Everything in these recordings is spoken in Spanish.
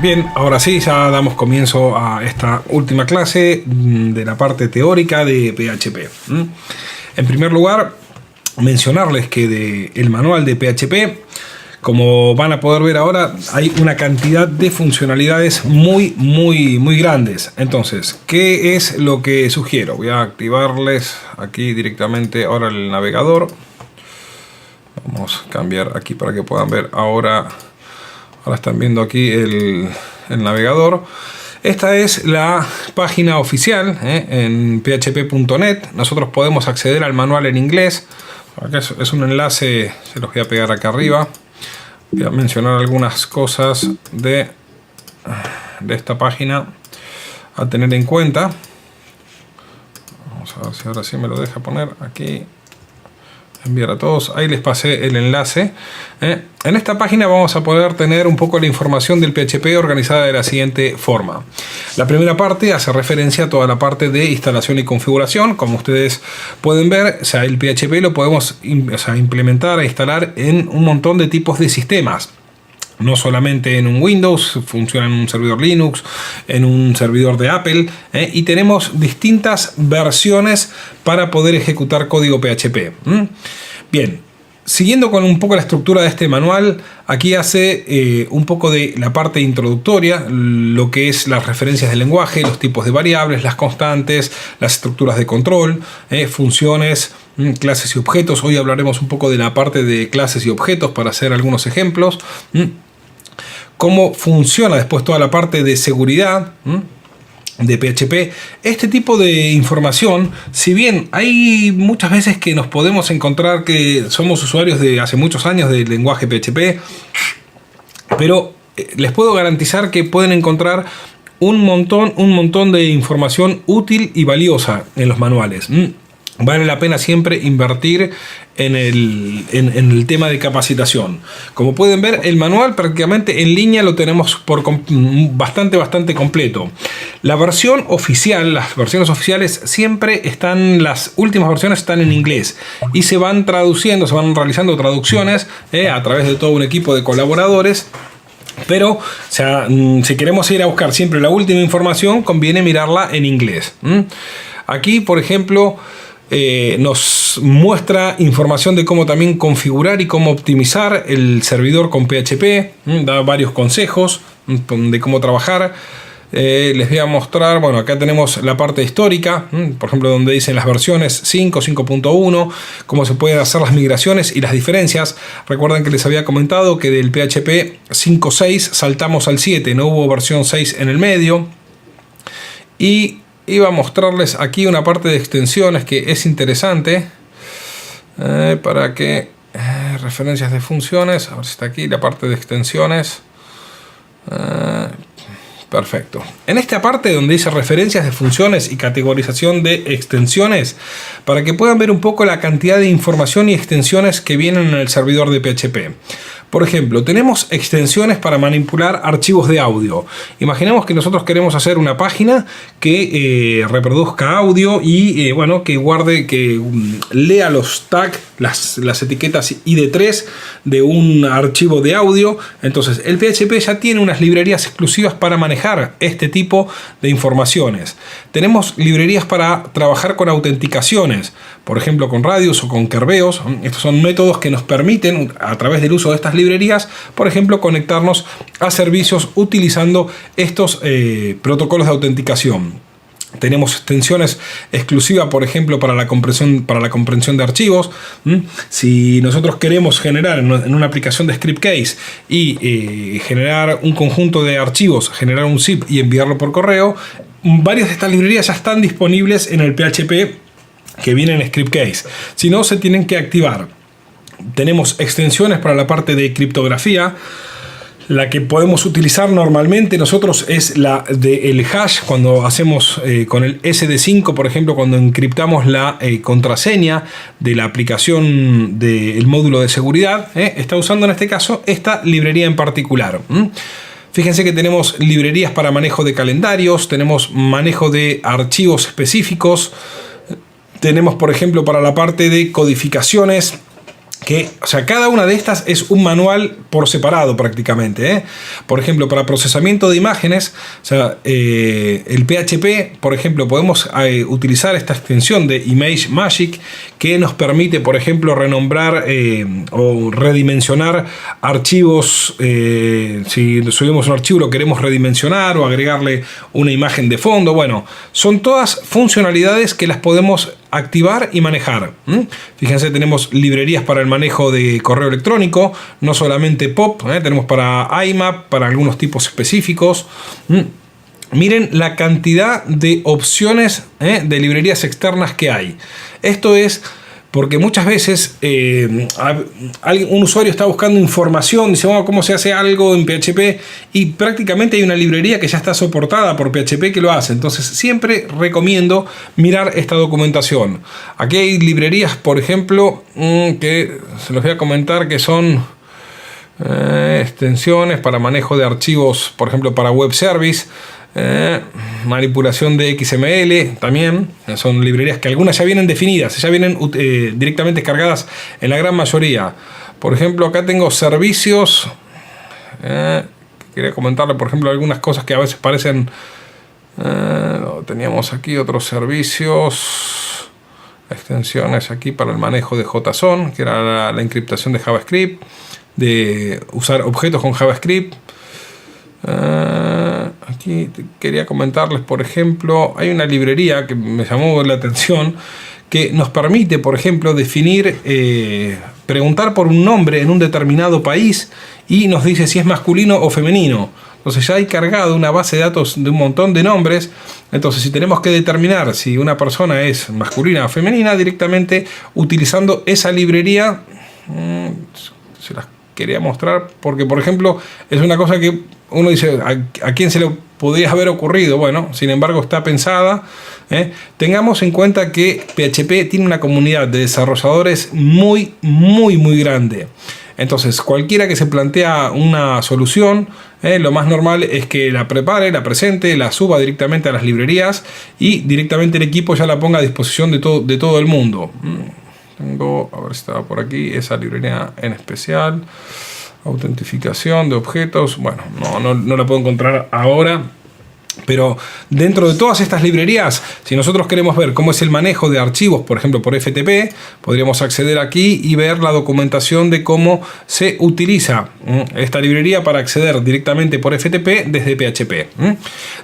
Bien, ahora sí, ya damos comienzo a esta última clase de la parte teórica de PHP. En primer lugar, mencionarles que del manual de PHP, como van a poder ver ahora, hay una cantidad de funcionalidades muy grandes. Entonces, ¿qué es lo que sugiero? Voy a activarles aquí directamente ahora el navegador. Vamos a cambiar aquí para que puedan ver ahora. Ahora están viendo aquí el navegador. Esta es la página oficial en php.net. Nosotros podemos acceder al manual en inglés. Acá es un enlace, se los voy a pegar acá arriba. Voy a mencionar algunas cosas de esta página a tener en cuenta. Vamos a ver si ahora sí me lo deja poner aquí. Enviar a todos, ahí les pasé el enlace. En esta página vamos a poder tener un poco la información del PHP organizada de la siguiente forma. La primera parte hace referencia a toda la parte de instalación y configuración. Como ustedes pueden ver, o sea, el PHP lo podemos implementar e instalar en un montón de tipos de sistemas. No solamente en un Windows, funciona en un servidor Linux, en un servidor de Apple, y tenemos distintas versiones para poder ejecutar código PHP. Bien, siguiendo con un poco la estructura de este manual, aquí hace un poco de la parte introductoria, lo que es las referencias del lenguaje, los tipos de variables, las constantes, las estructuras de control, funciones, clases y objetos. Hoy hablaremos un poco de la parte de clases y objetos para hacer algunos ejemplos. Cómo funciona después toda la parte de seguridad de PHP. Este tipo de información, si bien hay muchas veces que nos podemos encontrar que somos usuarios de hace muchos años del lenguaje PHP, pero les puedo garantizar que pueden encontrar un montón de información útil y valiosa en los manuales. Vale la pena siempre invertir en el tema de capacitación. Como pueden ver, el manual prácticamente en línea lo tenemos bastante completo. La versión oficial, las versiones oficiales siempre están, las últimas versiones están en inglés y se van traduciendo, se van realizando traducciones a través de todo un equipo de colaboradores. Pero, o sea, si queremos ir a buscar siempre la última información, conviene mirarla en inglés. Aquí, por ejemplo, nos muestra información de cómo también configurar y cómo optimizar el servidor con PHP. Da varios consejos de cómo trabajar. Les voy a mostrar, bueno, acá tenemos la parte histórica, por ejemplo, donde dicen las versiones 5, 5.1, cómo se pueden hacer las migraciones y las diferencias. Recuerden que les había comentado que del PHP 5.6 saltamos al 7, no hubo versión 6 en el medio. Y iba a mostrarles aquí una parte de extensiones que es interesante para que referencias de funciones, a ver si está aquí la parte de extensiones. Perfecto. En esta parte donde dice referencias de funciones y categorización de extensiones, para que puedan ver un poco la cantidad de información y extensiones que vienen en el servidor de PHP. Por ejemplo, tenemos extensiones para manipular archivos de audio. Imaginemos que nosotros queremos hacer una página que reproduzca audio y bueno, que guarde, que lea los tags, las etiquetas ID3 de un archivo de audio. Entonces el PHP ya tiene unas librerías exclusivas para manejar este tipo de informaciones. Tenemos librerías para trabajar con autenticaciones, por ejemplo con Radius o con Kerbeos. Estos son métodos que nos permiten, a través del uso de estas librerías, por ejemplo, conectarnos a servicios utilizando estos protocolos de autenticación. Tenemos extensiones exclusivas, por ejemplo, para la comprensión de archivos. Si nosotros queremos generar en una aplicación de ScriptCase y generar un conjunto de archivos, generar un zip y enviarlo por correo, varias de estas librerías ya están disponibles en el PHP que viene en ScriptCase. Si no, se tienen que activar. Tenemos extensiones para la parte de criptografía. La que podemos utilizar normalmente nosotros es la del hash, cuando hacemos con el SD5, por ejemplo, cuando encriptamos la contraseña de la aplicación del módulo de seguridad. Está usando en este caso esta librería en particular. Fíjense que tenemos librerías para manejo de calendarios, tenemos manejo de archivos específicos, tenemos, por ejemplo, para la parte de codificaciones, que, o sea, cada una de estas es un manual por separado prácticamente, ¿eh? Por ejemplo, para procesamiento de imágenes, o sea, el PHP, por ejemplo, podemos utilizar esta extensión de ImageMagick que nos permite, por ejemplo, renombrar o redimensionar archivos. Si subimos un archivo, lo queremos redimensionar o agregarle una imagen de fondo. Bueno, son todas funcionalidades que las podemos activar y manejar. Fíjense, tenemos librerías para el manejo de correo electrónico, no solamente POP, tenemos para IMAP, para algunos tipos específicos. Miren la cantidad de opciones de librerías externas que hay. Esto es porque muchas veces un usuario está buscando información, dice, bueno, ¿cómo se hace algo en PHP? Y prácticamente hay una librería que ya está soportada por PHP que lo hace. Entonces siempre recomiendo mirar esta documentación. Aquí hay librerías, por ejemplo, que se los voy a comentar, que son extensiones para manejo de archivos, por ejemplo, para web service. Manipulación de XML también, son librerías que algunas ya vienen definidas, ya vienen directamente cargadas en la gran mayoría. Por ejemplo, acá tengo servicios, quería comentarle, por ejemplo, algunas cosas que a veces parecen, teníamos aquí otros servicios, extensiones aquí para el manejo de JSON, que era la encriptación de JavaScript, de usar objetos con JavaScript. Aquí quería comentarles, por ejemplo, hay una librería que me llamó la atención que nos permite, por ejemplo, definir, preguntar por un nombre en un determinado país y nos dice si es masculino o femenino. Entonces ya hay cargado una base de datos de un montón de nombres. Entonces, si tenemos que determinar si una persona es masculina o femenina, directamente utilizando esa librería, se las quería mostrar porque, por ejemplo, es una cosa que uno dice, ¿a quién se le podría haber ocurrido? Bueno, sin embargo está pensada. Tengamos en cuenta que PHP tiene una comunidad de desarrolladores muy grande. Entonces, cualquiera que se plantea una solución, lo más normal es que la prepare, la presente, la suba directamente a las librerías y directamente el equipo ya la ponga a disposición de todo el mundo. Tengo, a ver si estaba por aquí, esa librería en especial. Autentificación de objetos. Bueno, no la puedo encontrar ahora. Pero dentro de todas estas librerías, si nosotros queremos ver cómo es el manejo de archivos, por ejemplo por FTP, podríamos acceder aquí y ver la documentación de cómo se utiliza esta librería para acceder directamente por FTP desde PHP.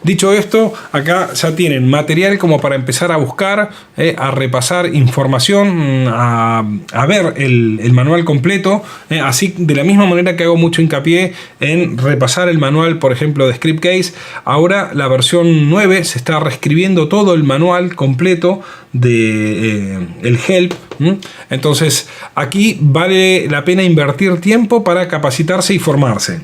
Dicho esto, acá ya tienen material como para empezar a buscar, a repasar información, a ver el manual completo, así de la misma manera que hago mucho hincapié en repasar el manual, por ejemplo, de Scriptcase. Ahora la versión 9 se está reescribiendo todo el manual completo de el help. Entonces aquí vale la pena invertir tiempo para capacitarse y formarse.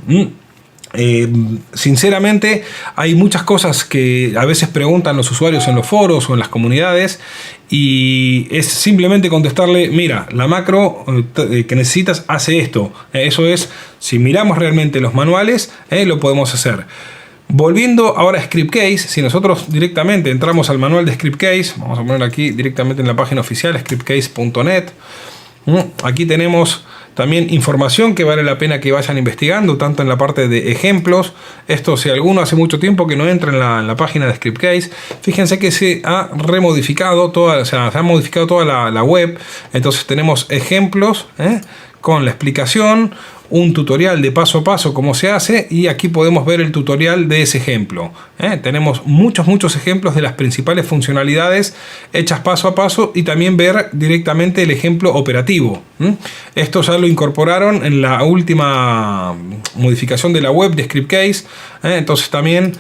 Sinceramente hay muchas cosas que a veces preguntan los usuarios en los foros o en las comunidades y es simplemente contestarle, mira, la macro que necesitas hace esto. Eso es, si miramos realmente los manuales, lo podemos hacer. Volviendo ahora a Scriptcase, si nosotros directamente entramos al manual de Scriptcase, vamos a poner aquí directamente en la página oficial scriptcase.net. Aquí tenemos también información que vale la pena que vayan investigando, tanto en la parte de ejemplos. Esto, si alguno hace mucho tiempo que no entra en la página de Scriptcase, fíjense que se ha remodificado toda, o sea, se ha modificado toda la web. Entonces tenemos ejemplos con la explicación, un tutorial de paso a paso cómo se hace, y aquí podemos ver el tutorial de ese ejemplo. Tenemos muchos ejemplos de las principales funcionalidades hechas paso a paso y también ver directamente el ejemplo operativo. Esto ya lo incorporaron en la última modificación de la web de Scriptcase. Entonces también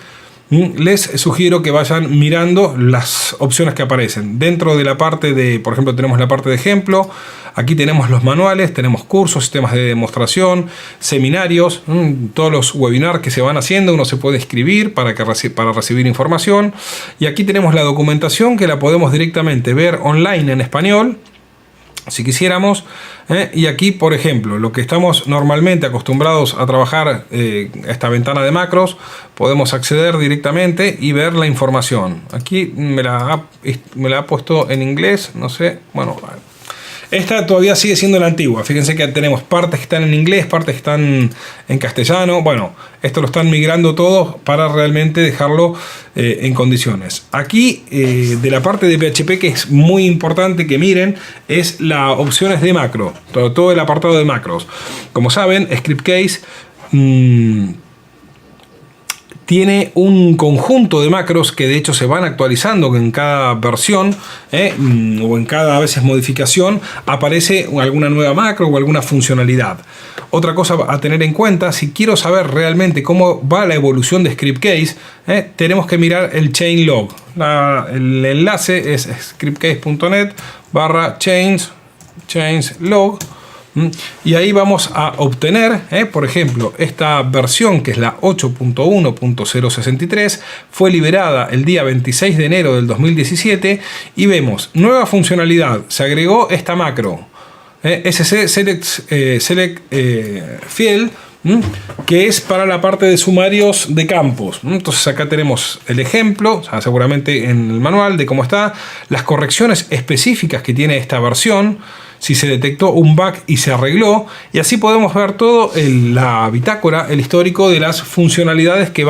les sugiero que vayan mirando las opciones que aparecen dentro de la parte de, por ejemplo, tenemos la parte de ejemplo. Aquí tenemos los manuales, tenemos cursos, sistemas de demostración, seminarios, todos los webinars que se van haciendo. Uno se puede inscribir para recibir información. Y aquí tenemos la documentación que la podemos directamente ver online en español, si quisiéramos. Y aquí, por ejemplo, lo que estamos normalmente acostumbrados a trabajar, esta ventana de macros, podemos acceder directamente y ver la información. Aquí me la ha puesto en inglés, no sé, bueno. Esta todavía sigue siendo la antigua. Fíjense que tenemos partes que están en inglés, partes que están en castellano. Bueno, esto lo están migrando todo para realmente dejarlo en condiciones. Aquí, de la parte de PHP, que es muy importante que miren, es las opciones de macro. Todo el apartado de macros. Como saben, ScriptCase tiene un conjunto de macros que de hecho se van actualizando en cada versión o en cada a veces modificación aparece alguna nueva macro o alguna funcionalidad. Otra cosa a tener en cuenta, si quiero saber realmente cómo va la evolución de ScriptCase, tenemos que mirar el change log. El enlace es scriptcase.net/change log. Y ahí vamos a obtener, por ejemplo, esta versión que es la 8.1.063, fue liberada el día 26 de enero del 2017 y vemos nueva funcionalidad, se agregó esta macro, SC Select Field, que es para la parte de sumarios de campos. Entonces acá tenemos el ejemplo, seguramente en el manual de cómo está, las correcciones específicas que tiene esta versión, si se detectó un bug y se arregló, y así podemos ver todo la bitácora, el histórico de las funcionalidades que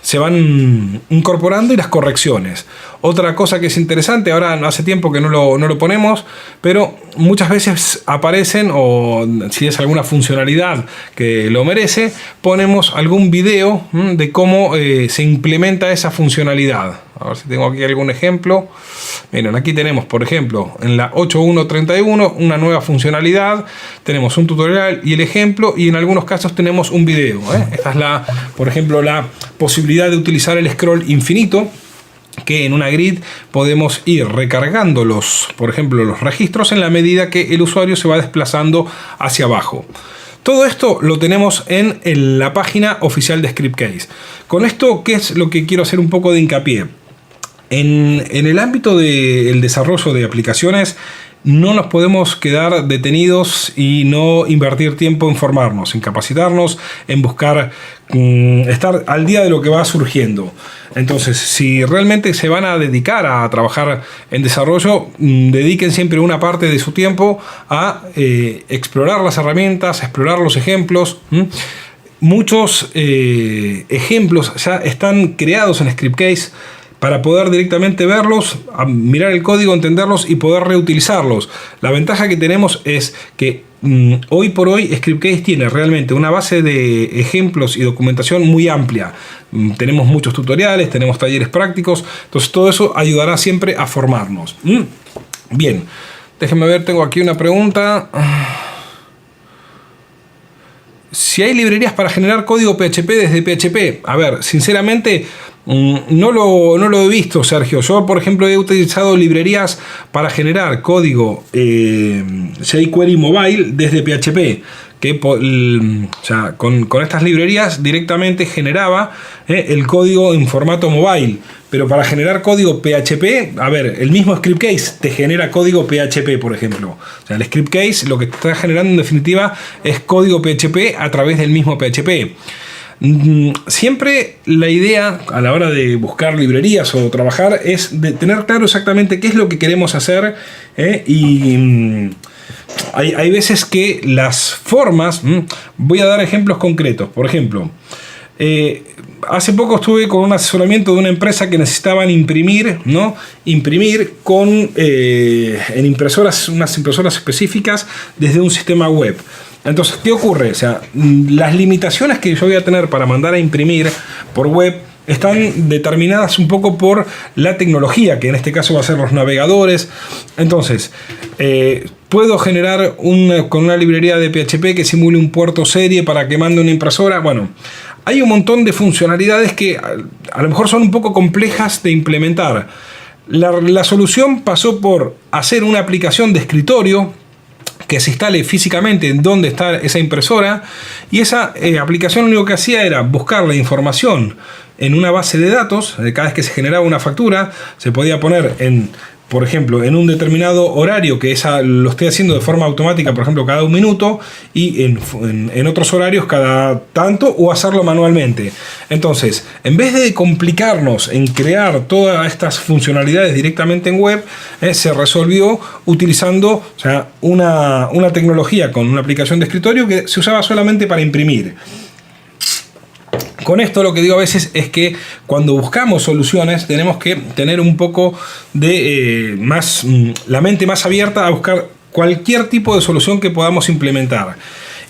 se van incorporando y las correcciones. Otra cosa que es interesante, ahora hace tiempo que no lo ponemos, pero muchas veces aparecen, o si es alguna funcionalidad que lo merece, ponemos algún video de cómo se implementa esa funcionalidad. A ver si tengo aquí algún ejemplo. Miren, aquí tenemos, por ejemplo, en la 8.1.31 una nueva funcionalidad. Tenemos un tutorial y el ejemplo, y en algunos casos tenemos un video. Esta es por ejemplo, la posibilidad de utilizar el scroll infinito, que en una grid podemos ir recargando por ejemplo, los registros en la medida que el usuario se va desplazando hacia abajo. Todo esto lo tenemos en la página oficial de ScriptCase. Con esto, ¿qué es lo que quiero hacer un poco de hincapié? En el ámbito del desarrollo de aplicaciones, no nos podemos quedar detenidos y no invertir tiempo en formarnos, en capacitarnos, en buscar estar al día de lo que va surgiendo. Entonces, si realmente se van a dedicar a trabajar en desarrollo, dediquen siempre una parte de su tiempo a explorar las herramientas, explorar los ejemplos. Muchos ejemplos ya están creados en ScriptCase para poder directamente verlos, mirar el código, entenderlos y poder reutilizarlos. La ventaja que tenemos es que hoy por hoy ScriptCase tiene realmente una base de ejemplos y documentación muy amplia. Tenemos muchos tutoriales, tenemos talleres prácticos, entonces todo eso ayudará siempre a formarnos. Bien, déjenme ver, tengo aquí una pregunta. Si hay librerías para generar código PHP desde PHP. A ver, sinceramente no lo he visto, Sergio. Yo, por ejemplo, he utilizado librerías para generar código jQuery Mobile desde PHP. Con estas librerías directamente generaba el código en formato mobile. Pero para generar código PHP, a ver, el mismo ScriptCase te genera código PHP, por ejemplo. O sea, el ScriptCase lo que está generando en definitiva es código PHP a través del mismo PHP. Siempre la idea a la hora de buscar librerías o trabajar es de tener claro exactamente qué es lo que queremos hacer, hay veces que las formas, voy a dar ejemplos concretos. Por ejemplo, hace poco estuve con un asesoramiento de una empresa que necesitaban imprimir en impresoras, unas impresoras específicas desde un sistema web. Entonces, ¿qué ocurre? O sea, las limitaciones que yo voy a tener para mandar a imprimir por web están determinadas un poco por la tecnología, que en este caso va a ser los navegadores. Entonces, puedo generar con una librería de PHP que simule un puerto serie para que mande una impresora. Bueno, hay un montón de funcionalidades que a lo mejor son un poco complejas de implementar. La solución pasó por hacer una aplicación de escritorio que se instale físicamente en donde está esa impresora, y esa aplicación lo único que hacía era buscar la información en una base de datos. Cada vez que se generaba una factura se podía poner en por ejemplo, en un determinado horario, que lo estoy haciendo de forma automática, por ejemplo, cada 1 minuto, y en otros horarios cada tanto, o hacerlo manualmente. Entonces, en vez de complicarnos en crear todas estas funcionalidades directamente en web, se resolvió utilizando, o sea, una tecnología con una aplicación de escritorio que se usaba solamente para imprimir. Con esto lo que digo a veces es que cuando buscamos soluciones tenemos que tener un poco de la mente más abierta a buscar cualquier tipo de solución que podamos implementar.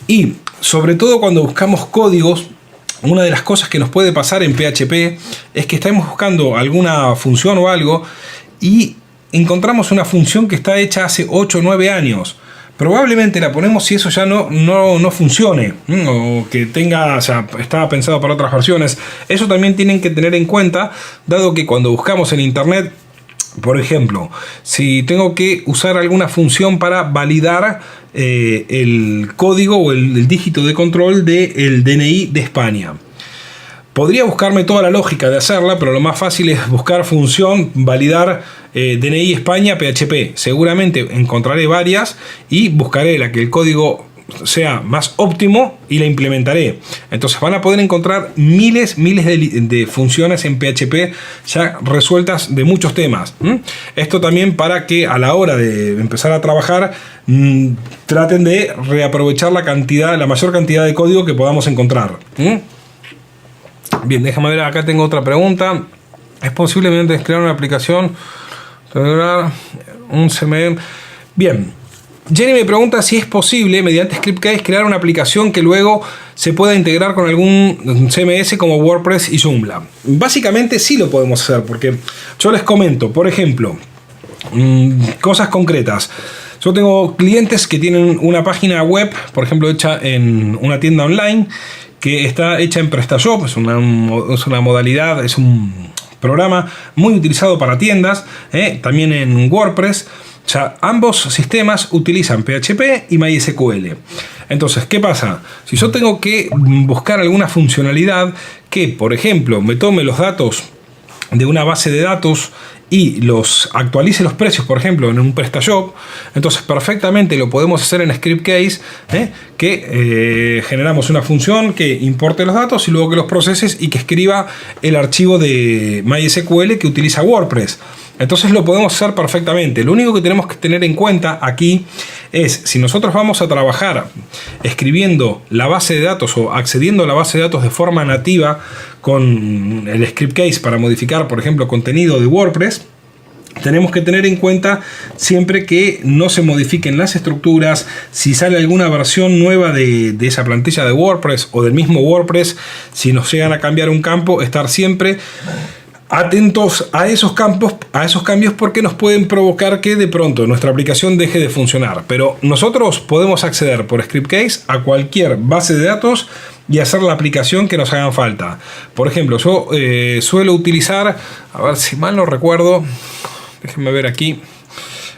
Y sobre todo cuando buscamos códigos, una de las cosas que nos puede pasar en PHP es que estamos buscando alguna función o algo y encontramos una función que está hecha hace 8 o 9 años. Probablemente la ponemos si eso ya no funcione, o que tenga, o sea, estaba pensado para otras versiones. Eso también tienen que tener en cuenta, dado que cuando buscamos en internet, por ejemplo, si tengo que usar alguna función para validar el código o el dígito de control del DNI de España. Podría buscarme toda la lógica de hacerla, pero lo más fácil es buscar función, validar DNI España PHP. Seguramente encontraré varias y buscaré la que el código sea más óptimo y la implementaré. Entonces van a poder encontrar miles de funciones en PHP ya resueltas de muchos temas. Esto también para que a la hora de empezar a trabajar traten de reaprovechar la mayor cantidad de código que podamos encontrar. Bien, déjame ver, acá tengo otra pregunta. ¿Es posible mediante crear una aplicación un CMS? Bien, Jenny me pregunta si es posible mediante ScriptCase crear una aplicación que luego se pueda integrar con algún CMS como WordPress y Joomla. Básicamente sí lo podemos hacer, porque yo les comento, por ejemplo, cosas concretas. Yo tengo clientes que tienen una página web, por ejemplo, hecha en una tienda online, que está hecha en PrestaShop, es una modalidad, es un programa muy utilizado para tiendas, también en WordPress. O sea, ambos sistemas utilizan PHP y MySQL. Entonces, ¿qué pasa? Si yo tengo que buscar alguna funcionalidad que, por ejemplo, me tome los datos de una base de datos y los actualice los precios, por ejemplo, en un PrestaShop, entonces perfectamente lo podemos hacer en ScriptCase, que generamos una función que importe los datos y luego que los proceses y que escriba el archivo de MySQL que utiliza WordPress. Entonces lo podemos hacer perfectamente. Lo único que tenemos que tener en cuenta aquí es, si nosotros vamos a trabajar escribiendo la base de datos o accediendo a la base de datos de forma nativa con el ScriptCase para modificar, por ejemplo, contenido de WordPress, tenemos que tener en cuenta siempre que no se modifiquen las estructuras. Si sale alguna versión nueva de esa plantilla de WordPress o del mismo WordPress, si nos llegan a cambiar un campo, estar siempre atentos a esos cambios, porque nos pueden provocar que de pronto nuestra aplicación deje de funcionar. Pero nosotros podemos acceder por ScriptCase a cualquier base de datos y hacer la aplicación que nos hagan falta. Por ejemplo, yo suelo utilizar, a ver si mal no recuerdo, déjenme ver aquí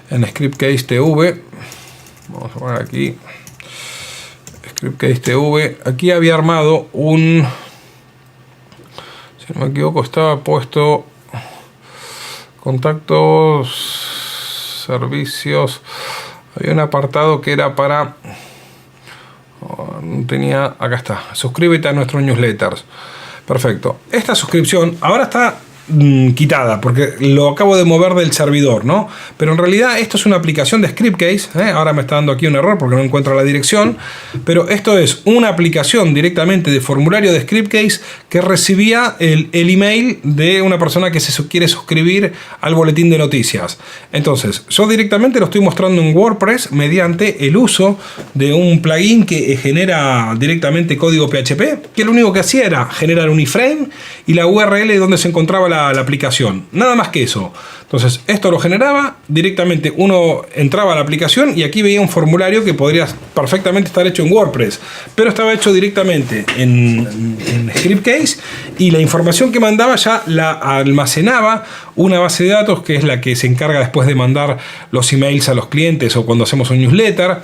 en ScriptCase TV. Vamos a poner aquí ScriptCase TV. Aquí había armado un, si no me equivoco, estaba puesto contactos, servicios. Había un apartado que era para, no tenía, acá está, suscríbete a nuestros newsletters. Perfecto. Esta suscripción ahora está quitada porque lo acabo de mover del servidor, ¿no? Pero en realidad esto es una aplicación de ScriptCase, ahora me está dando aquí un error porque no encuentro la dirección, pero esto es una aplicación directamente de formulario de ScriptCase que recibía el email de una persona que se quiere suscribir al boletín de noticias. Entonces yo directamente lo estoy mostrando en WordPress mediante el uso de un plugin que genera directamente código PHP, que lo único que hacía era generar un iframe y la URL donde se encontraba la aplicación, nada más que eso. Entonces esto lo generaba directamente, uno entraba a la aplicación y aquí veía un formulario que podría perfectamente estar hecho en WordPress, pero estaba hecho directamente en ScriptCase, y la información que mandaba ya la almacenaba una base de datos que es la que se encarga después de mandar los emails a los clientes o cuando hacemos un newsletter,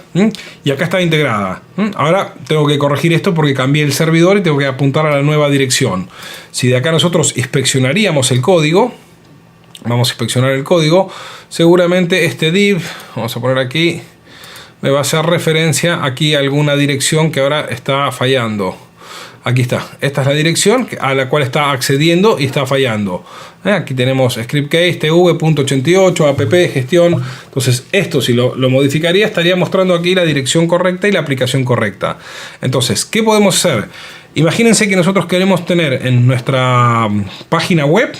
y acá está integrada. Ahora tengo que corregir esto porque cambié el servidor y tengo que apuntar a la nueva dirección. Si de acá nosotros inspeccionaríamos el código, vamos a inspeccionar el código. Seguramente este div, vamos a poner aquí, me va a hacer referencia aquí a alguna dirección que ahora está fallando. Aquí está, esta es la dirección a la cual está accediendo y está fallando. Aquí tenemos script case, tv.88, app, gestión. Entonces esto, si lo modificaría, estaría mostrando aquí la dirección correcta y la aplicación correcta. Entonces, ¿qué podemos hacer? Imagínense que nosotros queremos tener en nuestra página web,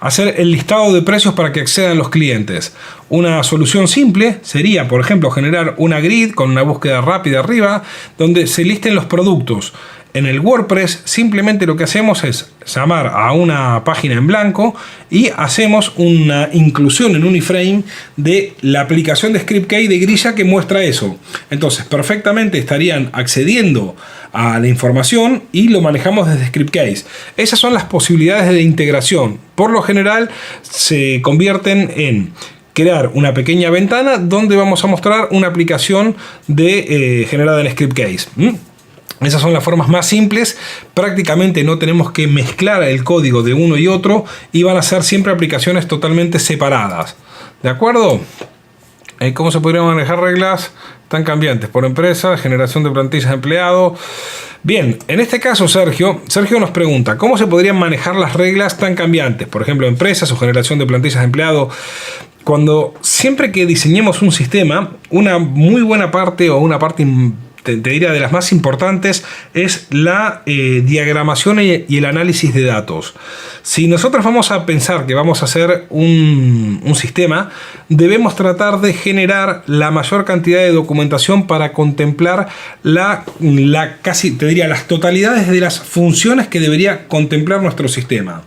hacer el listado de precios para que accedan los clientes. Una solución simple sería, por ejemplo, generar una grid con una búsqueda rápida arriba, donde se listen los productos. En el WordPress simplemente lo que hacemos es llamar a una página en blanco y hacemos una inclusión en un iframe de la aplicación de ScriptKey de grilla que muestra eso. Entonces perfectamente estarían accediendo a la información y lo manejamos desde ScriptCase. Esas son las posibilidades de integración. Por lo general se convierten en crear una pequeña ventana donde vamos a mostrar una aplicación generada en ScriptCase. Esas son las formas más simples. Prácticamente no tenemos que mezclar el código de uno y otro y van a ser siempre aplicaciones totalmente separadas. ¿De acuerdo? ¿Cómo se podrían manejar reglas tan cambiantes? Por empresa, generación de plantillas de empleado. Bien, en este caso Sergio nos pregunta ¿cómo se podrían manejar las reglas tan cambiantes? Por ejemplo, empresas o generación de plantillas de empleado. Siempre que diseñemos un sistema, una muy buena parte o una parte te diría de las más importantes es la diagramación y el análisis de datos. Si nosotros vamos a pensar que vamos a hacer un sistema, debemos tratar de generar la mayor cantidad de documentación para contemplar casi, te diría, las totalidades de las funciones que debería contemplar nuestro sistema.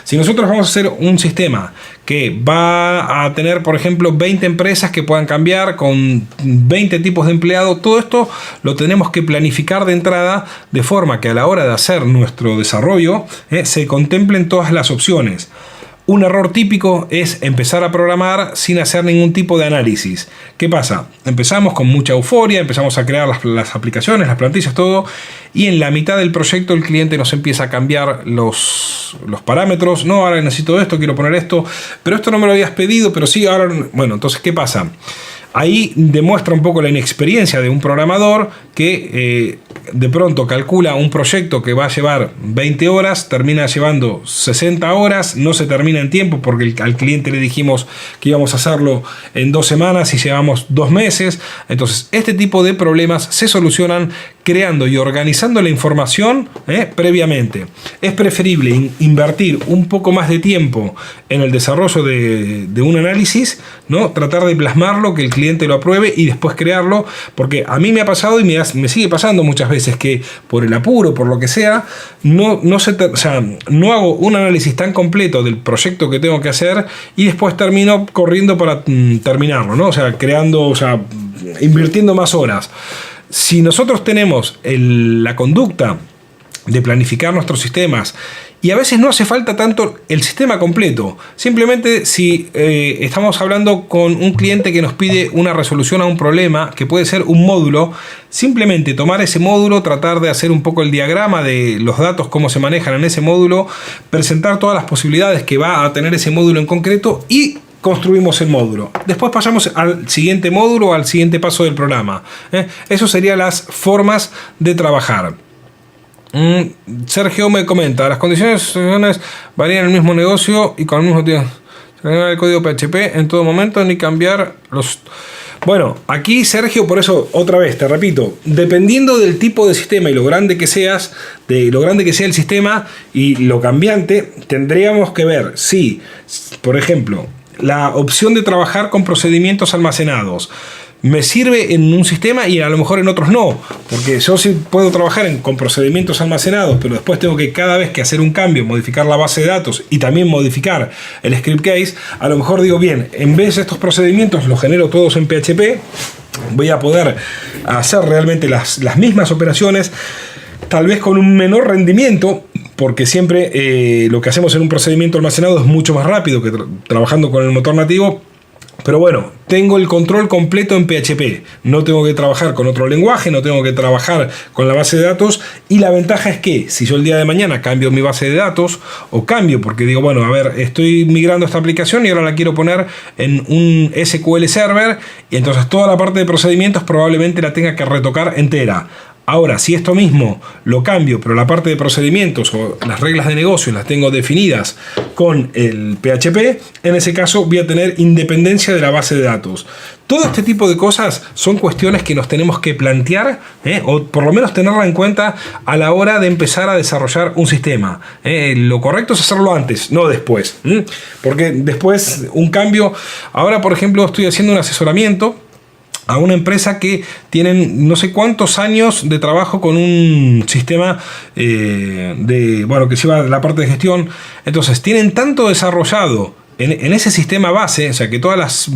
Si nosotros vamos a hacer un sistema que va a tener, por ejemplo, 20 empresas que puedan cambiar con 20 tipos de empleados, todo esto lo tenemos que planificar de entrada de forma que a la hora de hacer nuestro desarrollo se contemplen todas las opciones. Un error típico es empezar a programar sin hacer ningún tipo de análisis. ¿Qué pasa? Empezamos con mucha euforia, empezamos a crear las aplicaciones, las plantillas, todo, y en la mitad del proyecto el cliente nos empieza a cambiar los parámetros. No, ahora necesito esto, quiero poner esto, pero esto no me lo habías pedido, pero sí, ahora... Bueno, entonces, ¿qué pasa? Ahí demuestra un poco la inexperiencia de un programador que de pronto calcula un proyecto que va a llevar 20 horas, termina llevando 60 horas, no se termina en tiempo porque al cliente le dijimos que íbamos a hacerlo en 2 semanas y llevamos 2 meses. Entonces, este tipo de problemas se solucionan creando y organizando la información previamente. Es preferible invertir un poco más de tiempo en el desarrollo de un análisis, ¿no? Tratar de plasmarlo, que el cliente lo apruebe y después crearlo, porque a mí me ha pasado y me sigue pasando muchas veces que por el apuro, por lo que sea, no hago un análisis tan completo del proyecto que tengo que hacer y después termino corriendo para terminarlo, ¿no? Invirtiendo más horas. Si nosotros tenemos la conducta de planificar nuestros sistemas, y a veces no hace falta tanto el sistema completo, simplemente si estamos hablando con un cliente que nos pide una resolución a un problema, que puede ser un módulo, simplemente tomar ese módulo, tratar de hacer un poco el diagrama de los datos, cómo se manejan en ese módulo, presentar todas las posibilidades que va a tener ese módulo en concreto y construimos el módulo. Después pasamos al siguiente módulo o al siguiente paso del programa. Eso serían las formas de trabajar. Sergio me comenta, las condiciones varían en el mismo negocio y con el mismo tiempo. El código PHP en todo momento ni cambiar los... Bueno, aquí Sergio, por eso otra vez te repito, dependiendo del tipo de sistema y lo grande que seas, de lo grande que sea el sistema y lo cambiante, tendríamos que ver si, por ejemplo, la opción de trabajar con procedimientos almacenados me sirve en un sistema y a lo mejor en otros no, porque yo sí puedo trabajar con procedimientos almacenados, pero después tengo que cada vez que hacer un cambio, modificar la base de datos y también modificar el script case. A lo mejor digo, bien, en vez de estos procedimientos los genero todos en PHP, voy a poder hacer realmente las mismas operaciones, tal vez con un menor rendimiento, porque siempre lo que hacemos en un procedimiento almacenado es mucho más rápido que trabajando con el motor nativo. Pero bueno, tengo el control completo en PHP. No tengo que trabajar con otro lenguaje, no tengo que trabajar con la base de datos. Y la ventaja es que si yo el día de mañana cambio mi base de datos, o cambio porque digo, bueno, a ver, estoy migrando esta aplicación y ahora la quiero poner en un SQL Server, y entonces toda la parte de procedimientos probablemente la tenga que retocar entera. Ahora, si esto mismo lo cambio, pero la parte de procedimientos o las reglas de negocio las tengo definidas con el PHP, en ese caso voy a tener independencia de la base de datos. Todo este tipo de cosas son cuestiones que nos tenemos que plantear, o por lo menos tenerla en cuenta a la hora de empezar a desarrollar un sistema. Lo correcto es hacerlo antes, no después. Porque después un cambio... Ahora, por ejemplo, estoy haciendo un asesoramiento a una empresa que tienen no sé cuántos años de trabajo con un sistema que lleva la parte de gestión. Entonces tienen tanto desarrollado en ese sistema base, o sea que todas las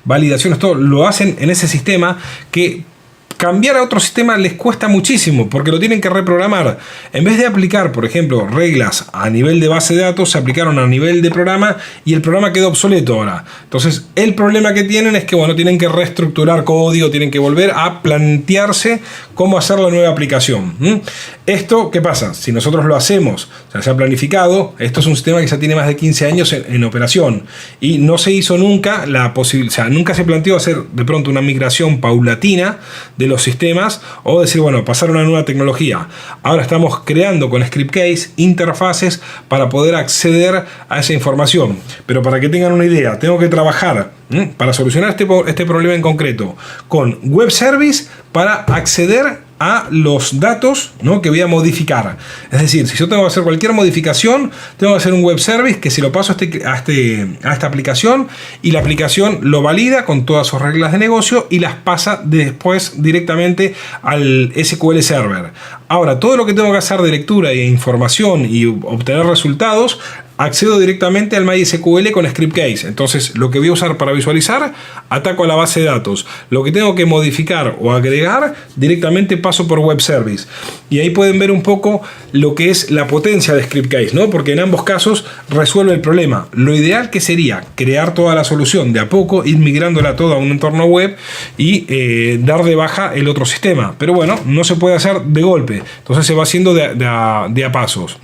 validaciones, todo lo hacen en ese sistema, que cambiar a otro sistema les cuesta muchísimo porque lo tienen que reprogramar. En vez de aplicar, por ejemplo, reglas a nivel de base de datos, se aplicaron a nivel de programa y el programa quedó obsoleto ahora. Entonces, el problema que tienen es que, bueno, tienen que reestructurar código, tienen que volver a plantearse cómo hacer la nueva aplicación. Esto, ¿qué pasa? Si nosotros lo hacemos, o sea, se ha planificado, esto es un sistema que ya tiene más de 15 años en operación y no se hizo nunca la posibilidad, o sea, nunca se planteó hacer de pronto una migración paulatina de los sistemas o decir, bueno, pasar a una nueva tecnología. Ahora estamos creando con Scriptcase interfaces para poder acceder a esa información. Pero para que tengan una idea, tengo que trabajar para solucionar este problema en concreto con Web Service para acceder a los datos, ¿no?, que voy a modificar. Es decir, si yo tengo que hacer cualquier modificación, tengo que hacer un web service que se lo paso a esta aplicación y la aplicación lo valida con todas sus reglas de negocio y las pasa después directamente al SQL Server. Ahora, todo lo que tengo que hacer de lectura de información y obtener resultados, accedo directamente al MySQL con Scriptcase. Entonces, lo que voy a usar para visualizar, ataco a la base de datos. Lo que tengo que modificar o agregar, directamente paso por Web Service. Y ahí pueden ver un poco lo que es la potencia de Scriptcase, ¿no? Porque en ambos casos resuelve el problema. Lo ideal que sería crear toda la solución de a poco, ir migrándola toda a un entorno web y dar de baja el otro sistema. Pero bueno, no se puede hacer de golpe. Entonces se va haciendo de a pasos.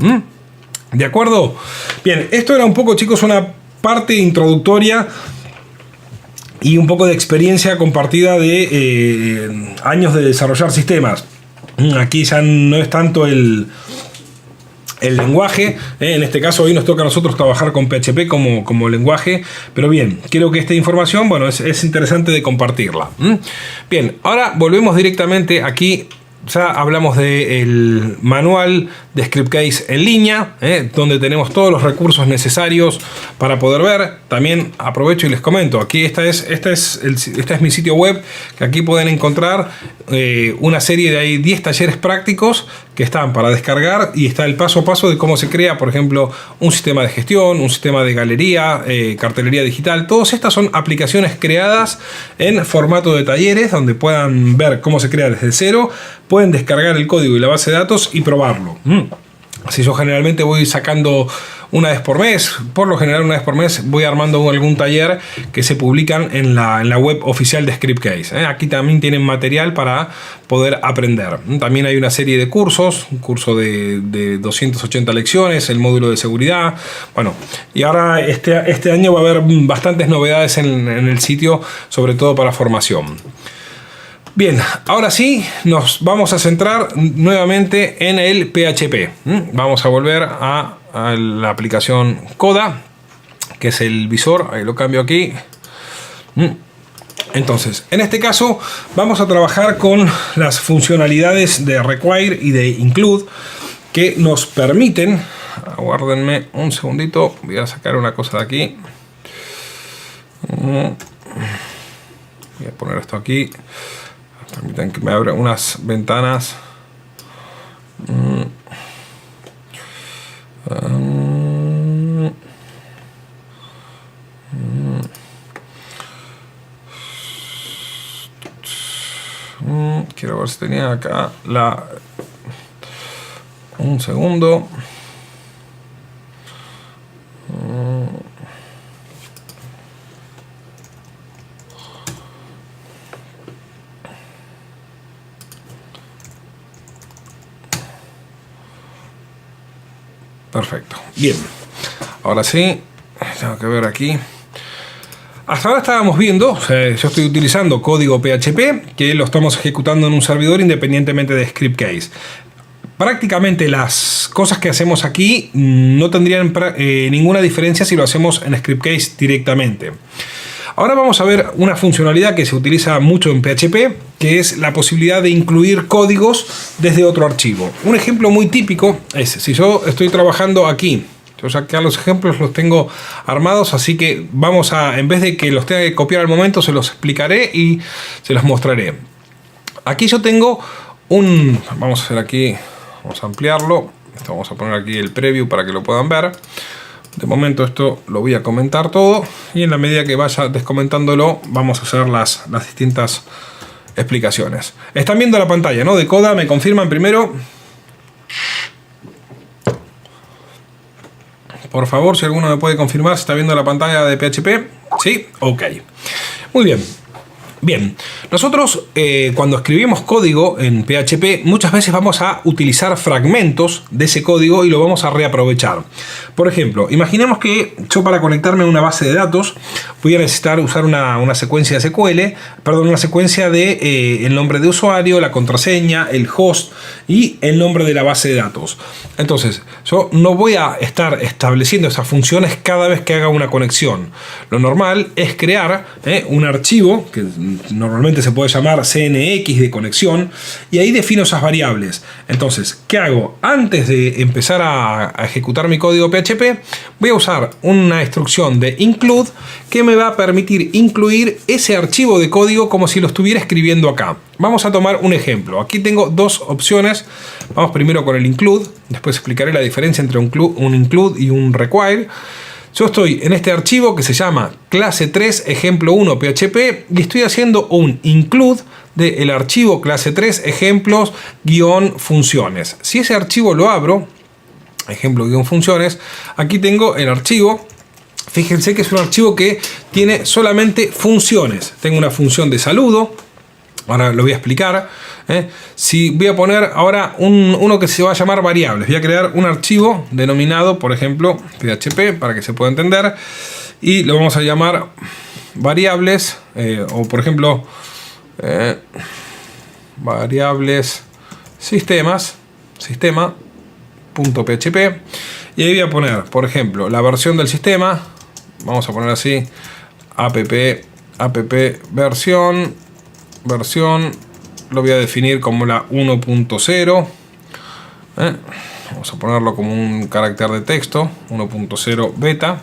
¿De acuerdo? Bien, esto era un poco, chicos, una parte introductoria y un poco de experiencia compartida de años de desarrollar sistemas. Aquí ya no es tanto el lenguaje, en este caso hoy nos toca a nosotros trabajar con PHP como lenguaje, pero bien, creo que esta información, bueno, es interesante de compartirla. Bien, ahora volvemos directamente aquí. Ya hablamos del manual de Scriptcase en línea, donde tenemos todos los recursos necesarios para poder ver. También aprovecho y les comento, aquí este es mi sitio web, que aquí pueden encontrar una serie de 10 talleres prácticos que están para descargar y está el paso a paso de cómo se crea, por ejemplo, un sistema de gestión, un sistema de galería, cartelería digital. Todas estas son aplicaciones creadas en formato de talleres donde puedan ver cómo se crea desde cero. Pueden descargar el código y la base de datos y probarlo. Si yo generalmente voy sacando una vez por mes, por lo general una vez por mes voy armando algún taller que se publican en la web oficial de Scriptcase. Aquí también tienen material para poder aprender. También hay una serie de cursos, un curso de 280 lecciones, el módulo de seguridad. Bueno, y ahora este año va a haber bastantes novedades en el sitio, sobre todo para formación. Bien, ahora sí nos vamos a centrar nuevamente en el PHP. Vamos a volver a la aplicación Coda, que es el visor. Ahí lo cambio aquí. Entonces, en este caso vamos a trabajar con las funcionalidades de Require y de Include que nos permiten... Aguárdenme un segundito, voy a sacar una cosa de aquí. Voy a poner esto aquí. Permiten que me abra unas ventanas. Quiero ver si tenía acá un segundo. Perfecto. Bien. Ahora sí, tengo que ver aquí. Hasta ahora estábamos viendo, o sea, yo estoy utilizando código PHP que lo estamos ejecutando en un servidor independientemente de Scriptcase. Prácticamente las cosas que hacemos aquí no tendrían ninguna diferencia si lo hacemos en Scriptcase directamente. Ahora vamos a ver una funcionalidad que se utiliza mucho en PHP, que es la posibilidad de incluir códigos desde otro archivo. Un ejemplo muy típico es, si yo estoy trabajando aquí, yo acá los ejemplos los tengo armados, así que vamos a, en vez de que los tenga que copiar al momento, se los explicaré y se los mostraré. Aquí yo tengo vamos a hacer aquí, vamos a ampliarlo, esto vamos a poner aquí el preview para que lo puedan ver. De momento esto lo voy a comentar todo y en la medida que vaya descomentándolo vamos a hacer las distintas explicaciones. Están viendo la pantalla, ¿no? De Coda, me confirman primero. Por favor, si alguno me puede confirmar si está viendo la pantalla de PHP. ¿Sí? Ok. Muy bien. Bien, nosotros cuando escribimos código en PHP muchas veces vamos a utilizar fragmentos de ese código y lo vamos a reaprovechar. Por ejemplo, imaginemos que yo para conectarme a una base de datos voy a necesitar usar una secuencia de SQL, perdón, una secuencia de el nombre de usuario, la contraseña, el host y el nombre de la base de datos. Entonces, yo no voy a estar estableciendo esas funciones cada vez que haga una conexión. Lo normal es crear un archivo que normalmente se puede llamar CNX de conexión y ahí defino esas variables. Entonces, ¿qué hago? Antes de empezar a ejecutar mi código PHP, voy a usar una instrucción de include que me va a permitir incluir ese archivo de código como si lo estuviera escribiendo acá. Vamos a tomar un ejemplo. Aquí tengo dos opciones. Vamos primero con el include, después explicaré la diferencia entre un include y un require. Yo estoy en este archivo que se llama clase 3 ejemplo 1 PHP y estoy haciendo un include del archivo clase 3 ejemplos funciones. Si ese archivo lo abro, ejemplo funciones, aquí tengo el archivo. Fíjense que es un archivo que tiene solamente funciones. Tengo una función de saludo. Ahora lo voy a explicar. Si voy a poner ahora uno que se va a llamar variables. Voy a crear un archivo denominado, por ejemplo, PHP, para que se pueda entender. Y lo vamos a llamar variables. O por ejemplo, variables sistema.php. Y ahí voy a poner, por ejemplo, la versión del sistema. Vamos a poner así, app versión, lo voy a definir como la 1.0. Vamos a ponerlo como un carácter de texto, 1.0 beta.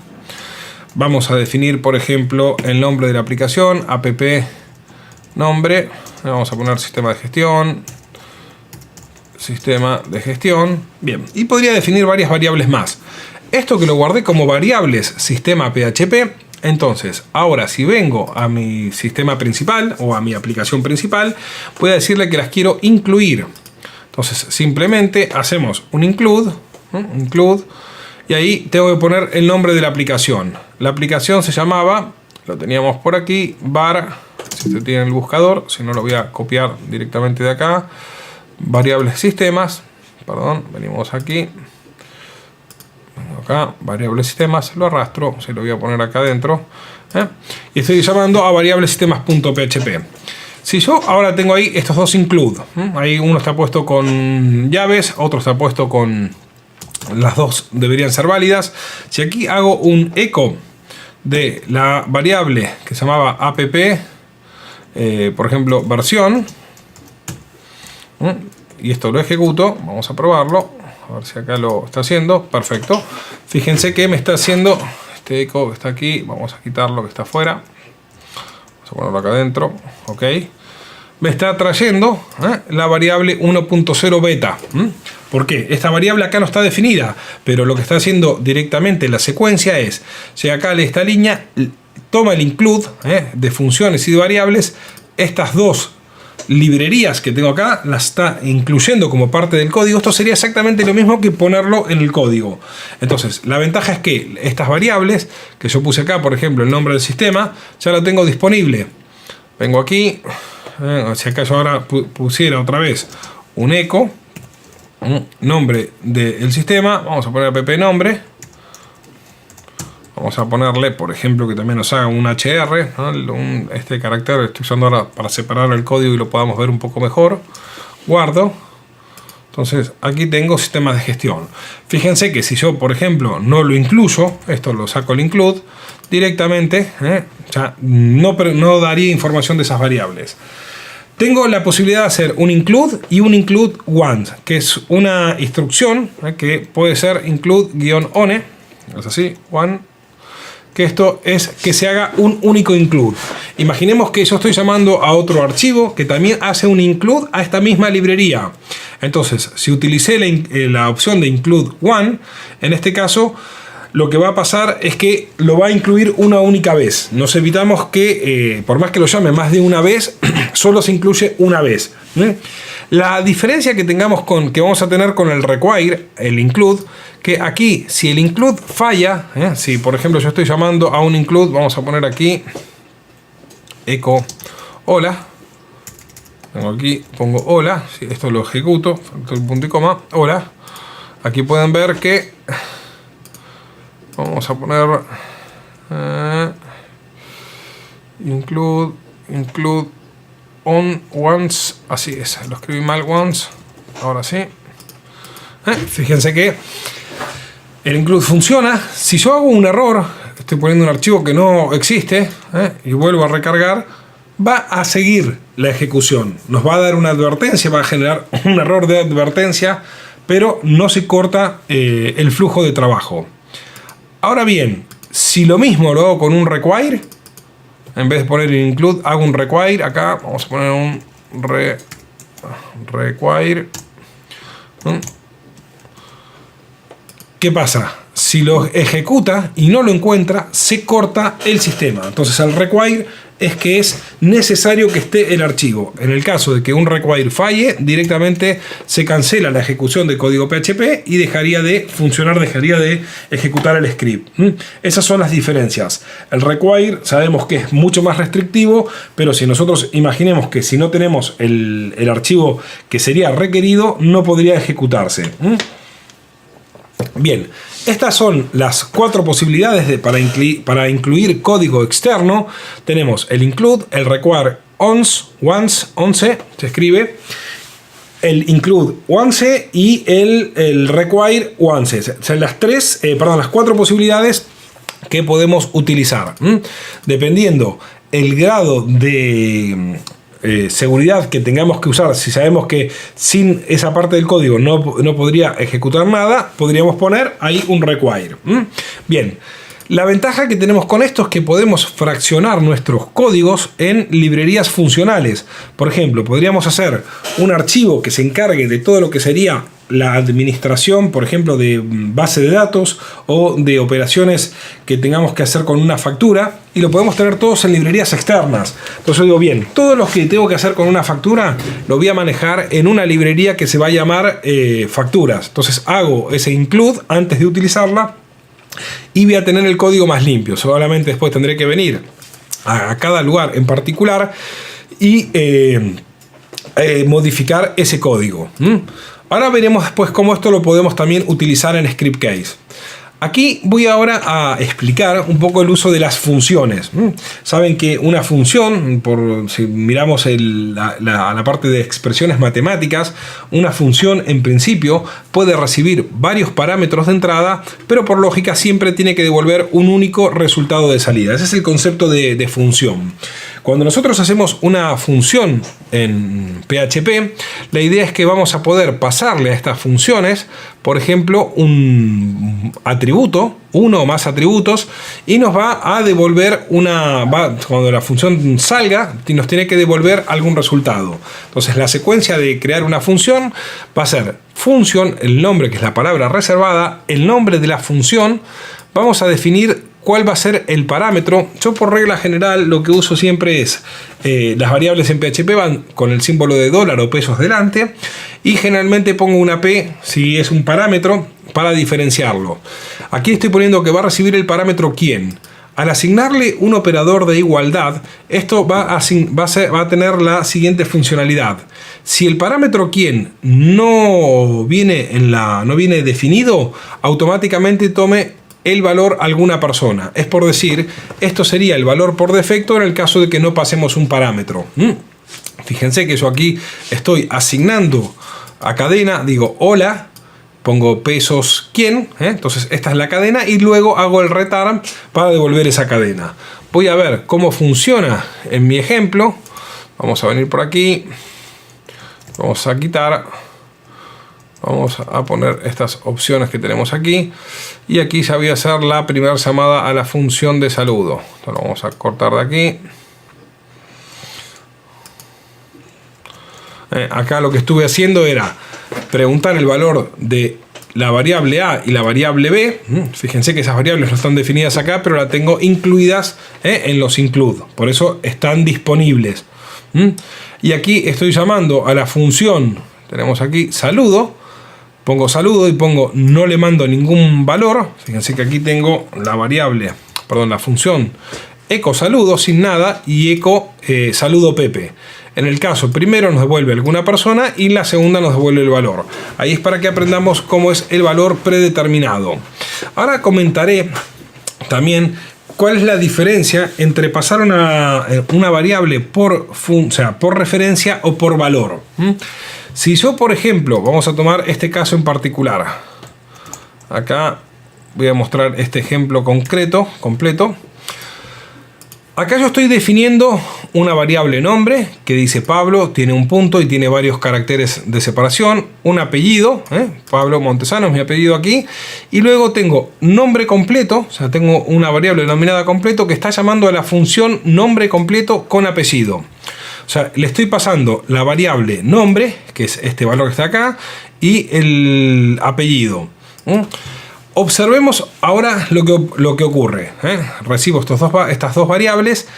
Vamos a definir, por ejemplo, el nombre de la aplicación, app nombre. Vamos a poner sistema de gestión. Bien, y podría definir varias variables más. Esto que lo guardé como variables sistema PHP. Entonces, ahora si vengo a mi sistema principal o a mi aplicación principal, voy a decirle que las quiero incluir. Entonces, simplemente hacemos un include, y ahí tengo que poner el nombre de la aplicación. La aplicación se llamaba, lo teníamos por aquí, var, si usted tiene el buscador, si no lo voy a copiar directamente de acá, variables sistemas, perdón, venimos aquí. Acá, variables sistemas, lo arrastro, se lo voy a poner acá adentro, y estoy llamando a variables sistemas.php. Si yo ahora tengo ahí estos dos include, ahí uno está puesto con llaves, otro está puesto con, las dos deberían ser válidas. Si aquí hago un echo de la variable que se llamaba app, por ejemplo, versión, y esto lo ejecuto, vamos a probarlo. A ver si acá lo está haciendo. Perfecto. Fíjense que me está haciendo este eco que está aquí. Vamos a quitarlo que está afuera. Vamos a ponerlo acá adentro. Ok. Me está trayendo la variable 1.0 beta. ¿Por qué? Esta variable acá no está definida. Pero lo que está haciendo directamente la secuencia es, llega acá a esta línea, toma el include de funciones y de variables. Estas dos librerías que tengo acá las está incluyendo como parte del código. Esto sería exactamente lo mismo que ponerlo en el código. Entonces, la ventaja es que estas variables que yo puse acá, por ejemplo, el nombre del sistema, ya lo tengo disponible. Vengo aquí, si acá yo ahora pusiera otra vez un echo, nombre del sistema, vamos a poner app nombre. Vamos a ponerle, por ejemplo, que también nos haga un HR, ¿no? Este carácter lo estoy usando ahora para separar el código y lo podamos ver un poco mejor. Guardo. Entonces aquí tengo sistemas de gestión. Fíjense que si yo, por ejemplo, no lo incluyo, esto lo saco el include, directamente ya no daría información de esas variables. Tengo la posibilidad de hacer un include y un include once, que es una instrucción que puede ser include-one, es así, one, que esto es que se haga un único include. Imaginemos que yo estoy llamando a otro archivo que también hace un include a esta misma librería. Entonces, si utilicé la opción de include one, en este caso lo que va a pasar es que lo va a incluir una única vez. Nos evitamos que, por más que lo llame más de una vez, solo se incluye una vez. La diferencia que vamos a tener con el require, el include, que aquí, si el include falla, si por ejemplo yo estoy llamando a un include, vamos a poner aquí echo hola. Aquí pongo hola, si esto lo ejecuto, el punto y coma, hola. Aquí pueden ver que vamos a poner include on once, así es, lo escribí mal once, ahora sí. Fíjense que el include funciona. Si yo hago un error, estoy poniendo un archivo que no existe y vuelvo a recargar, va a seguir la ejecución. Nos va a dar una advertencia, va a generar un error de advertencia, pero no se corta el flujo de trabajo. Ahora bien, si lo mismo lo hago con un require, en vez de poner include, hago un require. Acá vamos a poner un require. ¿Qué pasa? Si lo ejecuta y no lo encuentra, se corta el sistema. Entonces el require es que es necesario que esté el archivo. En el caso de que un require falle, directamente se cancela la ejecución de código PHP y dejaría de funcionar, dejaría de ejecutar el script. Esas son las diferencias. El require sabemos que es mucho más restrictivo, pero si nosotros imaginemos que si no tenemos el archivo que sería requerido, no podría ejecutarse. Bien, estas son las 4 posibilidades para incluir código externo. Tenemos el include, el require once, se escribe, el include once y el require once. Son las 4 posibilidades que podemos utilizar. Dependiendo el grado de seguridad que tengamos que usar, si sabemos que sin esa parte del código no podría ejecutar nada, podríamos poner ahí un require. Bien, la ventaja que tenemos con esto es que podemos fraccionar nuestros códigos en librerías funcionales. Por ejemplo, podríamos hacer un archivo que se encargue de todo lo que sería la administración, por ejemplo, de base de datos o de operaciones que tengamos que hacer con una factura, y lo podemos tener todos en librerías externas. Entonces yo digo, bien, todo lo que tengo que hacer con una factura lo voy a manejar en una librería que se va a llamar facturas. Entonces hago ese include antes de utilizarla y voy a tener el código más limpio. Solamente después tendré que venir a cada lugar en particular y modificar ese código. Ahora veremos después cómo esto lo podemos también utilizar en Script Case. Aquí voy ahora a explicar un poco el uso de las funciones. Saben que una función, si miramos la parte de expresiones matemáticas, una función en principio puede recibir varios parámetros de entrada, pero por lógica siempre tiene que devolver un único resultado de salida. Ese es el concepto de función. Cuando nosotros hacemos una función en PHP, la idea es que vamos a poder pasarle a estas funciones, por ejemplo, un atributo, uno o más atributos, y nos va a devolver cuando la función salga, nos tiene que devolver algún resultado. Entonces la secuencia de crear una función va a ser función, el nombre que es la palabra reservada, el nombre de la función, vamos a definir cuál va a ser el parámetro. Yo por regla general lo que uso siempre es las variables en PHP van con el símbolo de dólar o pesos delante, y generalmente pongo una P si es un parámetro para diferenciarlo. Aquí estoy poniendo que va a recibir el parámetro quién. Al asignarle un operador de igualdad, esto va a tener la siguiente funcionalidad. Si el parámetro quién no viene definido, automáticamente tome el valor alguna persona. Es por decir, esto sería el valor por defecto en el caso de que no pasemos un parámetro. Fíjense que yo aquí estoy asignando a cadena, digo hola, pongo pesos quién, entonces esta es la cadena y luego hago el return para devolver esa cadena. Voy a ver cómo funciona en mi ejemplo. Vamos a venir por aquí, vamos a quitar, vamos a poner estas opciones que tenemos aquí y aquí ya voy a hacer la primera llamada a la función de saludo. Entonces lo vamos a cortar de aquí. Acá lo que estuve haciendo era preguntar el valor de la variable A y la variable B. Fíjense que esas variables no están definidas acá, pero las tengo incluidas en los include. Por eso están disponibles. Y aquí estoy llamando a la función, tenemos aquí saludo. Pongo saludo y pongo no le mando ningún valor. Fíjense que aquí tengo la variable, perdón, la función eco saludo sin nada y eco saludo Pepe. En el caso primero nos devuelve alguna persona y la segunda nos devuelve el valor. Ahí es para que aprendamos cómo es el valor predeterminado. Ahora comentaré también cuál es la diferencia entre pasar una variable por referencia o por valor. Si yo, por ejemplo, vamos a tomar este caso en particular. Acá voy a mostrar este ejemplo completo. Acá yo estoy definiendo una variable nombre que dice Pablo, tiene un punto y tiene varios caracteres de separación, un apellido, Pablo Montesano es mi apellido aquí, y luego tengo nombre completo, o sea, tengo una variable denominada completo que está llamando a la función nombre completo con apellido. O sea, le estoy pasando la variable nombre, que es este valor que está acá, y el apellido. Observemos ahora lo que ocurre. Recibo estas dos variables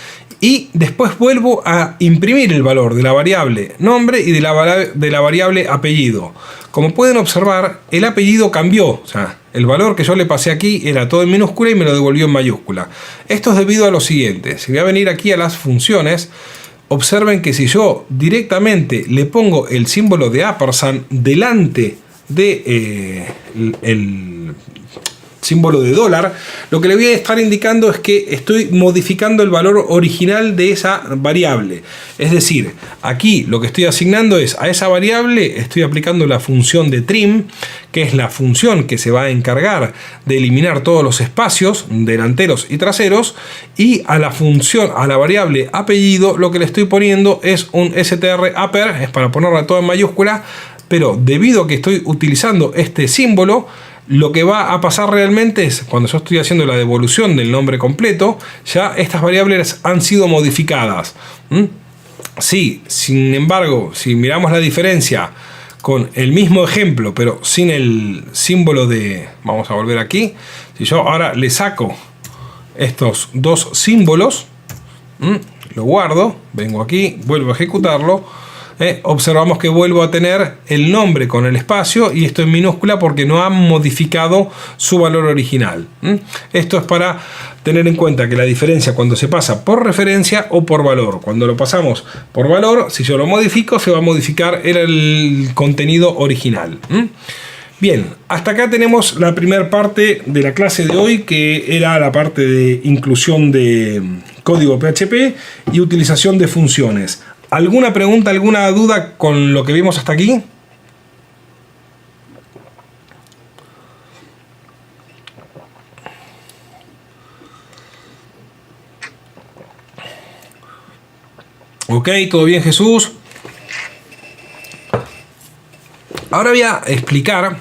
y después vuelvo a imprimir el valor de la variable nombre y de la variable apellido. Como pueden observar, el apellido cambió. O sea, el valor que yo le pasé aquí era todo en minúscula y me lo devolvió en mayúscula. Esto es debido a lo siguiente. Si voy a venir aquí a las funciones, observen que si yo directamente le pongo el símbolo de ampersand delante de el símbolo de dólar, lo que le voy a estar indicando es que estoy modificando el valor original de esa variable. Es decir, aquí lo que estoy asignando es a esa variable, estoy aplicando la función de trim, que es la función que se va a encargar de eliminar todos los espacios delanteros y traseros, y a la variable apellido lo que le estoy poniendo es un str upper, es para ponerla toda en mayúscula, pero debido a que estoy utilizando este símbolo, lo que va a pasar realmente es, cuando yo estoy haciendo la devolución del nombre completo, ya estas variables han sido modificadas. Sí, sin embargo, si miramos la diferencia con el mismo ejemplo, pero sin el símbolo de... Vamos a volver aquí. Si yo ahora le saco estos dos símbolos, lo guardo, vengo aquí, vuelvo a ejecutarlo. Observamos que vuelvo a tener el nombre con el espacio y esto en minúscula porque no han modificado su valor original. Esto es para tener en cuenta que la diferencia cuando se pasa por referencia o por valor. Cuando lo pasamos por valor, si yo lo modifico, se va a modificar el contenido original. Bien, hasta acá tenemos la primera parte de la clase de hoy, que era la parte de inclusión de código PHP y utilización de funciones. ¿Alguna pregunta, alguna duda con lo que vimos hasta aquí? Ok, ¿todo bien, Jesús? Ahora voy a explicar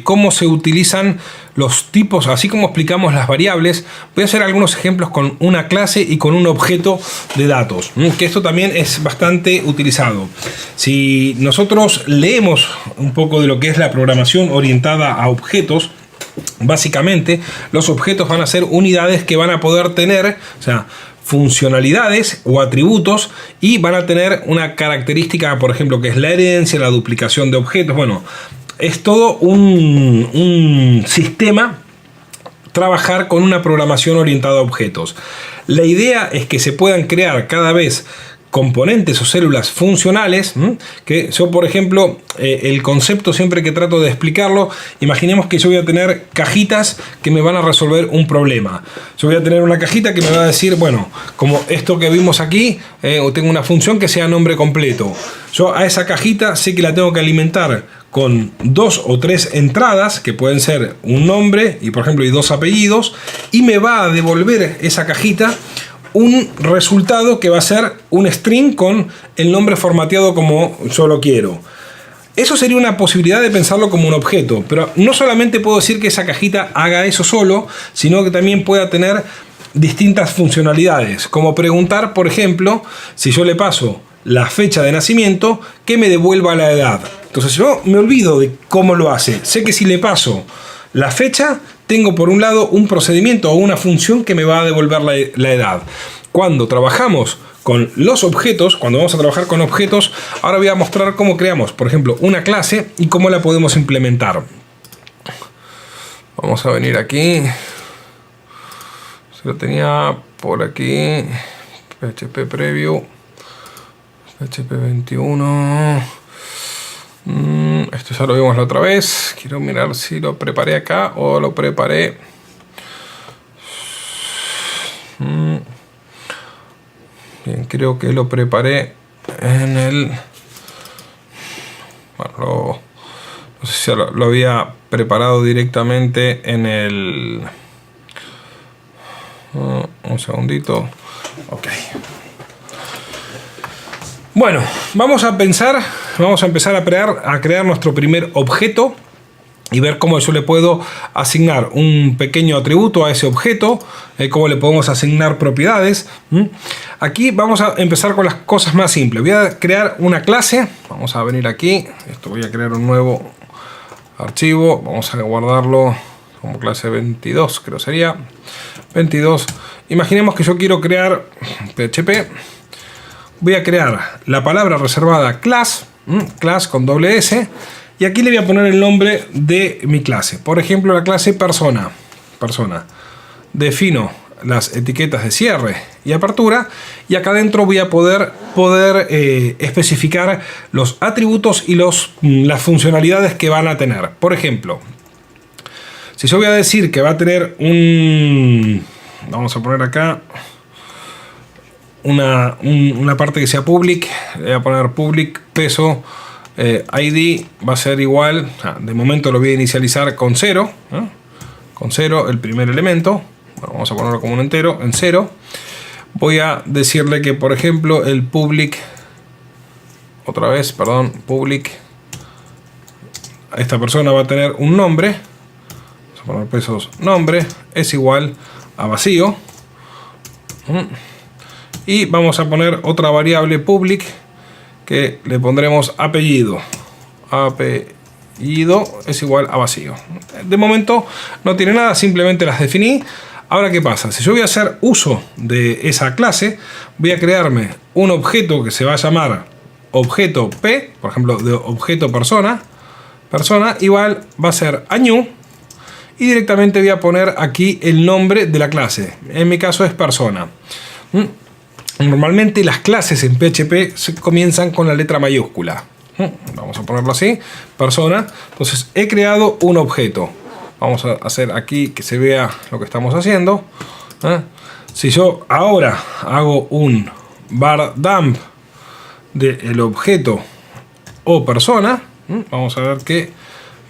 cómo se utilizan los tipos, así como explicamos las variables. Voy a hacer algunos ejemplos con una clase y con un objeto de datos, que esto también es bastante utilizado. Si nosotros leemos un poco de lo que es la programación orientada a objetos, básicamente los objetos van a ser unidades que van a poder tener, o sea, funcionalidades o atributos, y van a tener una característica, por ejemplo, que es la herencia, la duplicación de objetos. Bueno, es todo un sistema trabajar con una programación orientada a objetos. La idea es que se puedan crear cada vez componentes o células funcionales, que yo, por ejemplo, el concepto siempre que trato de explicarlo, imaginemos que yo voy a tener cajitas que me van a resolver un problema. Yo voy a tener una cajita que me va a decir, bueno, como esto que vimos aquí, tengo una función que sea nombre completo. Yo a esa cajita sé que la tengo que alimentar con 2 o 3 entradas, que pueden ser un nombre y, por ejemplo, y 2 apellidos, y me va a devolver esa cajita un resultado que va a ser un string con el nombre formateado como yo lo quiero. Eso sería una posibilidad de pensarlo como un objeto, pero no solamente puedo decir que esa cajita haga eso solo, sino que también pueda tener distintas funcionalidades, como preguntar, por ejemplo, si yo le paso la fecha de nacimiento, que me devuelva la edad. Entonces yo me olvido de cómo lo hace. Sé que si le paso la fecha, tengo por un lado un procedimiento o una función que me va a devolver la edad. Cuando trabajamos con los objetos, cuando vamos a trabajar con objetos, ahora voy a mostrar cómo creamos, por ejemplo, una clase y cómo la podemos implementar. Vamos a venir aquí. Se lo tenía por aquí. PHP Preview. PHP 21. Esto ya lo vimos la otra vez. Quiero mirar si lo preparé acá o lo preparé. Bien, creo que lo preparé en el... Bueno, no sé si lo había preparado directamente en el... un segundito. Ok. Bueno, vamos a empezar a crear nuestro primer objeto y ver cómo yo le puedo asignar un pequeño atributo a ese objeto, cómo le podemos asignar propiedades. Aquí vamos a empezar con las cosas más simples. Voy a crear una clase. Vamos a venir aquí. Voy a crear un nuevo archivo. Vamos a guardarlo como clase 22, creo sería. 22. Imaginemos que yo quiero crear PHP. Voy a crear la palabra reservada class, class con doble S, y aquí le voy a poner el nombre de mi clase. Por ejemplo, la clase persona. Defino las etiquetas de cierre y apertura, y acá adentro voy a poder especificar los atributos y las funcionalidades que van a tener. Por ejemplo, si yo voy a decir que va a tener un... Vamos a poner acá... Una parte que sea public, le voy a poner public peso ID va a ser igual, de momento lo voy a inicializar con 0, con 0 el primer elemento. Bueno, vamos a ponerlo como un entero en 0. Voy a decirle que, por ejemplo, el public, public, esta persona va a tener un nombre. Vamos a poner pesos nombre es igual a vacío. Y vamos a poner otra variable public que le pondremos apellido. Apellido es igual a vacío. De momento no tiene nada, simplemente las definí. Ahora, ¿qué pasa? Si yo voy a hacer uso de esa clase, voy a crearme un objeto que se va a llamar objeto P, por ejemplo, de objeto persona. Persona igual va a ser a new. Y directamente voy a poner aquí el nombre de la clase. En mi caso es persona. Normalmente las clases en PHP comienzan con la letra mayúscula. Vamos a ponerlo así, persona. Entonces he creado un objeto. Vamos a hacer aquí que se vea lo que estamos haciendo. Si yo ahora hago un var dump del objeto o persona, vamos a ver qué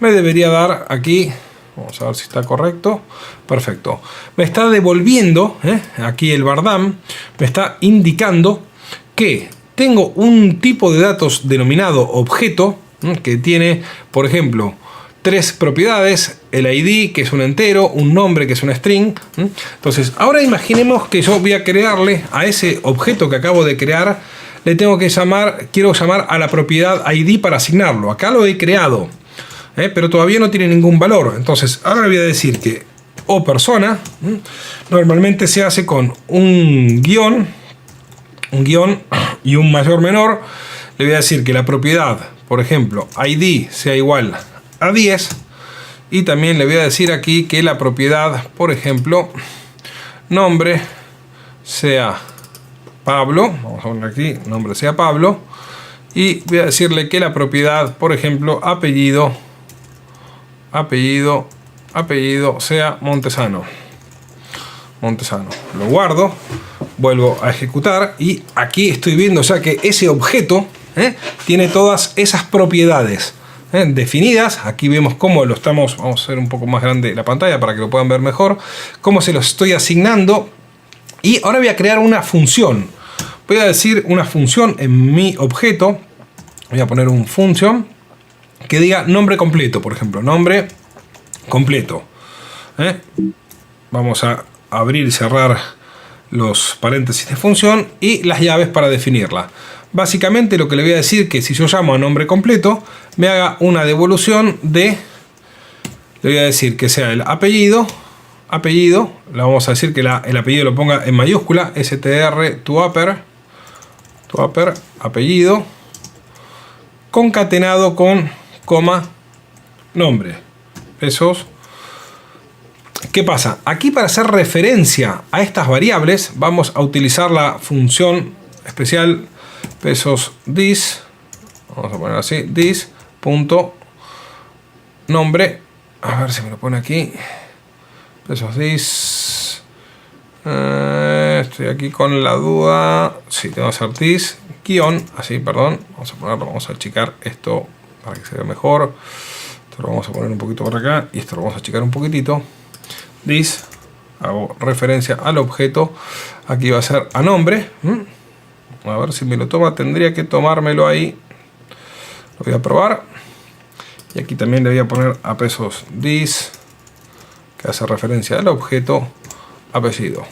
me debería dar aquí. Vamos a ver si está correcto. Perfecto. Me está devolviendo, aquí el var_dump, me está indicando que tengo un tipo de datos denominado objeto, que tiene, por ejemplo, 3 propiedades: el ID, que es un entero, un nombre, que es un string. Entonces, ahora imaginemos que yo voy a crearle a ese objeto que acabo de crear, le tengo que quiero llamar a la propiedad ID para asignarlo. Acá lo he creado, pero todavía no tiene ningún valor. Entonces ahora le voy a decir que o persona normalmente se hace con un guión y un mayor menor. Le voy a decir que la propiedad, por ejemplo, ID sea igual a 10, Y también le voy a decir aquí que la propiedad, por ejemplo, nombre sea Pablo. Vamos a poner aquí, nombre sea Pablo. Y voy a decirle que la propiedad, por ejemplo, apellido sea Montesano. Lo guardo, vuelvo a ejecutar y aquí estoy viendo ya que ese objeto tiene todas esas propiedades definidas. Aquí vemos cómo lo estamos, vamos a hacer un poco más grande la pantalla para que lo puedan ver mejor, cómo se lo estoy asignando. Y ahora voy a crear una función. Voy a decir una función en mi objeto. Voy a poner un function que diga nombre completo, por ejemplo, nombre completo. Vamos a abrir y cerrar los paréntesis de función y las llaves para definirla. Básicamente lo que le voy a decir que si yo llamo a nombre completo, me haga una devolución de, le voy a decir que sea el apellido, le vamos a decir que el apellido lo ponga en mayúscula, str to upper, apellido, concatenado con coma, nombre, pesos. ¿Qué pasa? Aquí para hacer referencia a estas variables vamos a utilizar la función especial pesos dis, vamos a poner así, dis.nombre, a ver si me lo pone aquí, pesos dis, estoy aquí con la duda, sí, tengo que hacer dis, guión, así, perdón, vamos a ponerlo, vamos a achicar esto para que se vea mejor, esto lo vamos a poner un poquito por acá y esto lo vamos a achicar un poquitito. This, hago referencia al objeto, aquí va a ser a nombre, a ver si me lo toma, tendría que tomármelo ahí, lo voy a probar, y aquí también le voy a poner a pesos this, que hace referencia al objeto, apellido.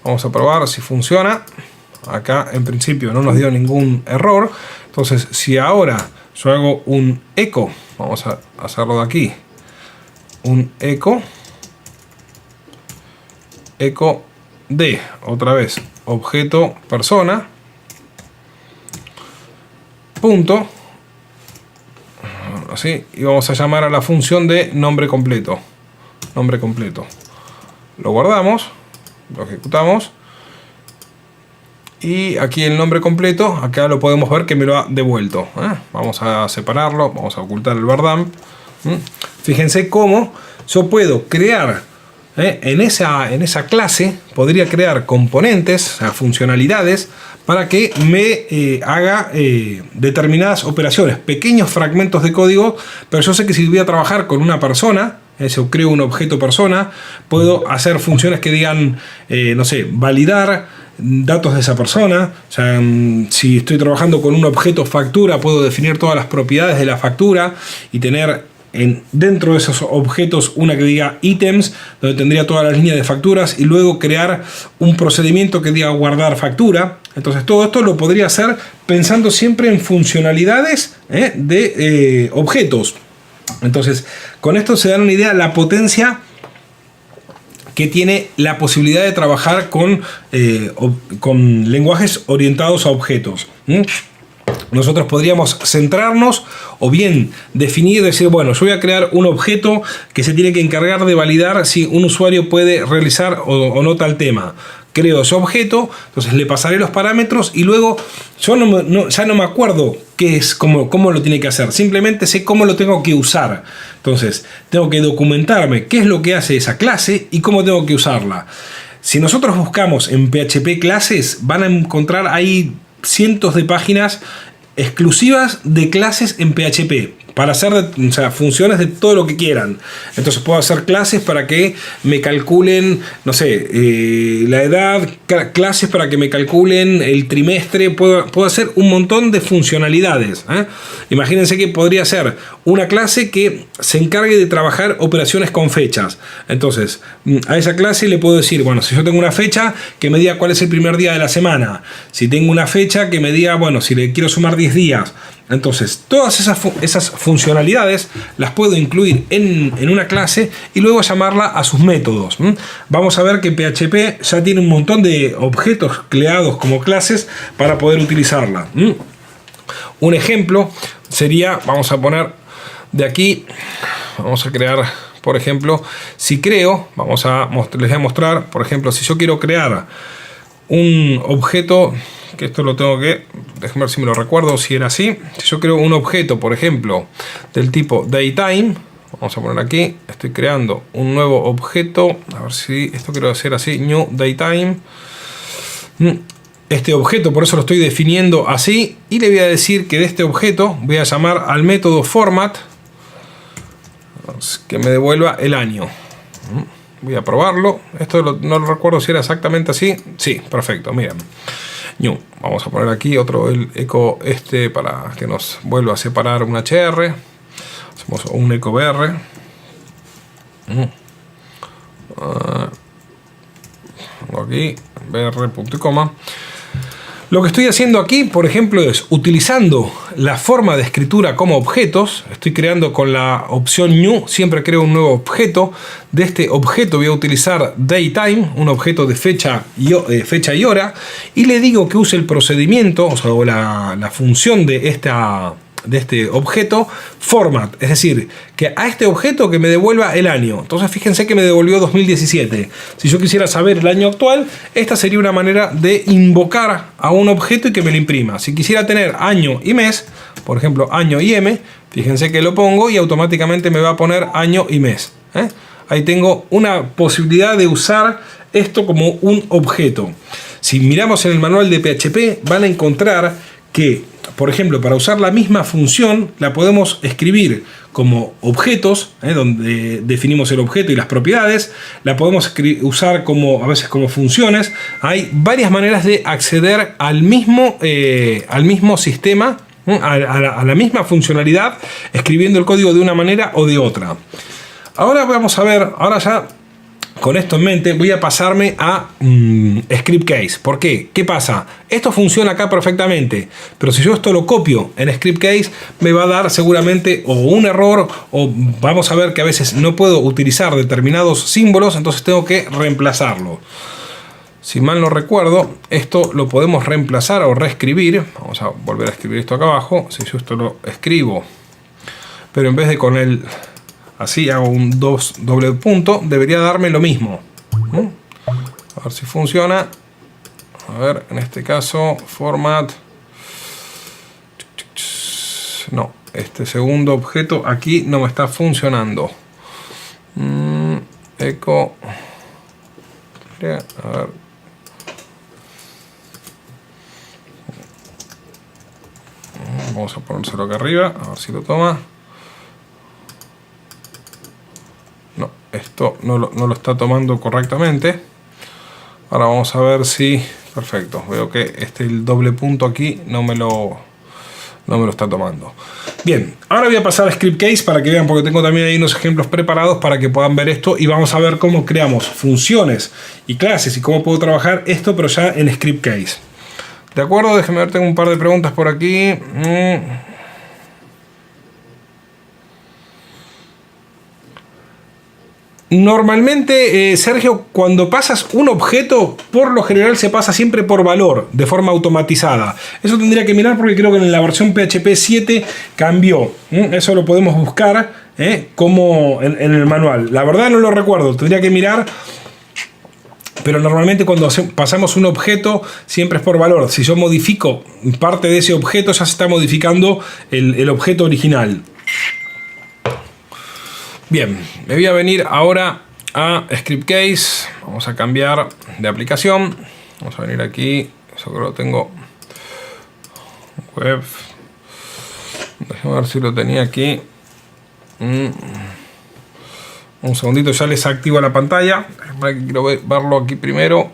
Vamos a probar si funciona. Acá en principio no nos dio ningún error, entonces si ahora yo hago un eco, vamos a hacerlo de aquí, un eco de, otra vez, objeto persona, punto, así, y vamos a llamar a la función de nombre completo. Lo guardamos, lo ejecutamos, y aquí el nombre completo, acá lo podemos ver que me lo ha devuelto. Vamos a separarlo, vamos a ocultar el bardamp. Fíjense cómo yo puedo crear en esa clase, podría crear componentes, o sea, funcionalidades, para que me haga determinadas operaciones, pequeños fragmentos de código, pero yo sé que si voy a trabajar con una persona, yo creo un objeto persona, puedo hacer funciones que digan, no sé, validar datos de esa persona. O sea, si estoy trabajando con un objeto factura, puedo definir todas las propiedades de la factura y tener dentro de esos objetos una que diga ítems, donde tendría todas las líneas de facturas, y luego crear un procedimiento que diga guardar factura. Entonces todo esto lo podría hacer pensando siempre en funcionalidades de objetos. Entonces con esto se dan una idea de la potencia que tiene la posibilidad de trabajar con lenguajes orientados a objetos. Nosotros podríamos centrarnos o bien definir, decir, bueno, yo voy a crear un objeto que se tiene que encargar de validar si un usuario puede realizar o no tal tema. Creo ese objeto, entonces le pasaré los parámetros y luego yo ya no me acuerdo qué es, cómo lo tiene que hacer. Simplemente sé cómo lo tengo que usar. Entonces tengo que documentarme qué es lo que hace esa clase y cómo tengo que usarla. Si nosotros buscamos en PHP clases, van a encontrar ahí cientos de páginas exclusivas de clases en PHP para hacer funciones de todo lo que quieran. Entonces puedo hacer clases para que me calculen, no sé, la edad, clases para que me calculen el trimestre, puedo hacer un montón de funcionalidades. Imagínense que podría ser una clase que se encargue de trabajar operaciones con fechas. Entonces a esa clase le puedo decir, bueno, si yo tengo una fecha, que me diga cuál es el primer día de la semana. Si tengo una fecha, que me diga, bueno, si le quiero sumar 10 días. Entonces todas esas funcionalidades las puedo incluir en una clase y luego llamarla a sus métodos. Vamos a ver que PHP ya tiene un montón de objetos creados como clases para poder utilizarla. Un ejemplo sería, vamos a poner de aquí, vamos a crear por ejemplo, si creo, les voy a mostrar, por ejemplo, si yo quiero crear un objeto, que esto lo tengo que, déjenme ver si me lo recuerdo, si era así. Si yo creo un objeto, por ejemplo, del tipo DayTime, vamos a poner aquí, estoy creando un nuevo objeto, a ver si esto quiero hacer así, New DayTime. Este objeto, por eso lo estoy definiendo así, y le voy a decir que de este objeto voy a llamar al método format que me devuelva el año. Voy a probarlo. Esto no lo recuerdo si era exactamente así. Sí, perfecto, miren. New. Vamos a poner aquí otro el eco para que nos vuelva a separar un HR. Hacemos un eco BR. Pongo aquí BR punto y coma. Lo que estoy haciendo aquí, por ejemplo, es utilizando la forma de escritura como objetos. Estoy creando con la opción New, siempre creo un nuevo objeto. De este objeto voy a utilizar DayTime, un objeto de fecha y hora, y le digo que use el procedimiento, o sea, la función de este objeto format, es decir, que a este objeto que me devuelva el año. Entonces fíjense que me devolvió 2017. Si yo quisiera saber el año actual, esta sería una manera de invocar a un objeto y que me lo imprima. Si quisiera tener año y mes, por ejemplo año y M, fíjense que lo pongo y automáticamente me va a poner año y mes. Ahí tengo una posibilidad de usar esto como un objeto. Si miramos en el manual de PHP, van a encontrar que, por ejemplo, para usar la misma función, la podemos escribir como objetos, donde definimos el objeto y las propiedades. La podemos usar a veces como funciones. Hay varias maneras de acceder al mismo sistema, a la misma funcionalidad, escribiendo el código de una manera o de otra. Ahora vamos a ver, ahora ya con esto en mente voy a pasarme a Script Case. ¿Por qué? ¿Qué pasa? Esto funciona acá perfectamente, pero si yo esto lo copio en Script Case, me va a dar seguramente o un error, o vamos a ver que a veces no puedo utilizar determinados símbolos, entonces tengo que reemplazarlo. Si mal no recuerdo, esto lo podemos reemplazar o reescribir. Vamos a volver a escribir esto acá abajo. Si yo esto lo escribo, pero en vez de con el... así hago un doble punto, debería darme lo mismo. A ver si funciona. A ver, en este caso, format. No, este segundo objeto aquí no me está funcionando. Eco. A ver. Vamos a ponérselo acá arriba, a ver si lo toma. No, esto no lo está tomando correctamente. Ahora vamos a ver si... Perfecto, veo que el doble punto aquí no me lo está tomando. Bien, ahora voy a pasar a Script Case para que vean, porque tengo también ahí unos ejemplos preparados para que puedan ver esto. Y vamos a ver cómo creamos funciones y clases y cómo puedo trabajar esto, pero ya en Script Case. ¿De acuerdo? Déjenme ver, tengo un par de preguntas por aquí. Normalmente, Sergio, cuando pasas un objeto, por lo general se pasa siempre por valor, de forma automatizada. Eso tendría que mirar porque creo que en la versión PHP 7 cambió. Eso lo podemos buscar como en el manual. La verdad no lo recuerdo, tendría que mirar. Pero normalmente cuando pasamos un objeto siempre es por valor. Si yo modifico parte de ese objeto, ya se está modificando el objeto original. Bien, me voy a venir ahora a Script Case. Vamos a cambiar de aplicación. Vamos a venir aquí. Eso que lo tengo. Web. Déjame ver si lo tenía aquí. Un segundito, ya les activo la pantalla. Quiero verlo aquí primero.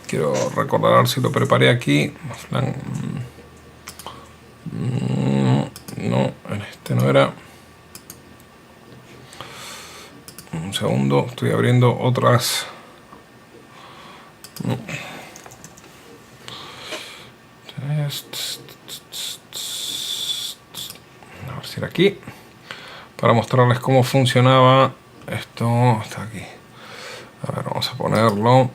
Quiero recordar si lo preparé aquí. No, en este no era. Un segundo, estoy abriendo otras. A ver si era aquí. Para mostrarles cómo funcionaba esto. Está aquí. A ver, vamos a ponerlo.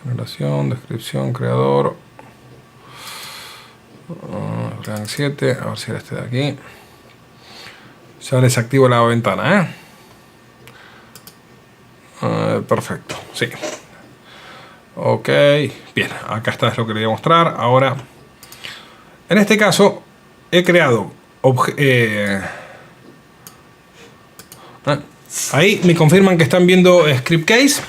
Generación, descripción, creador. Blank 7, a ver si era este de aquí. Ya desactivo la ventana, perfecto, sí. Ok, bien, acá está, es lo que le voy a mostrar. Ahora, en este caso, he creado ahí me confirman que están viendo Script Case.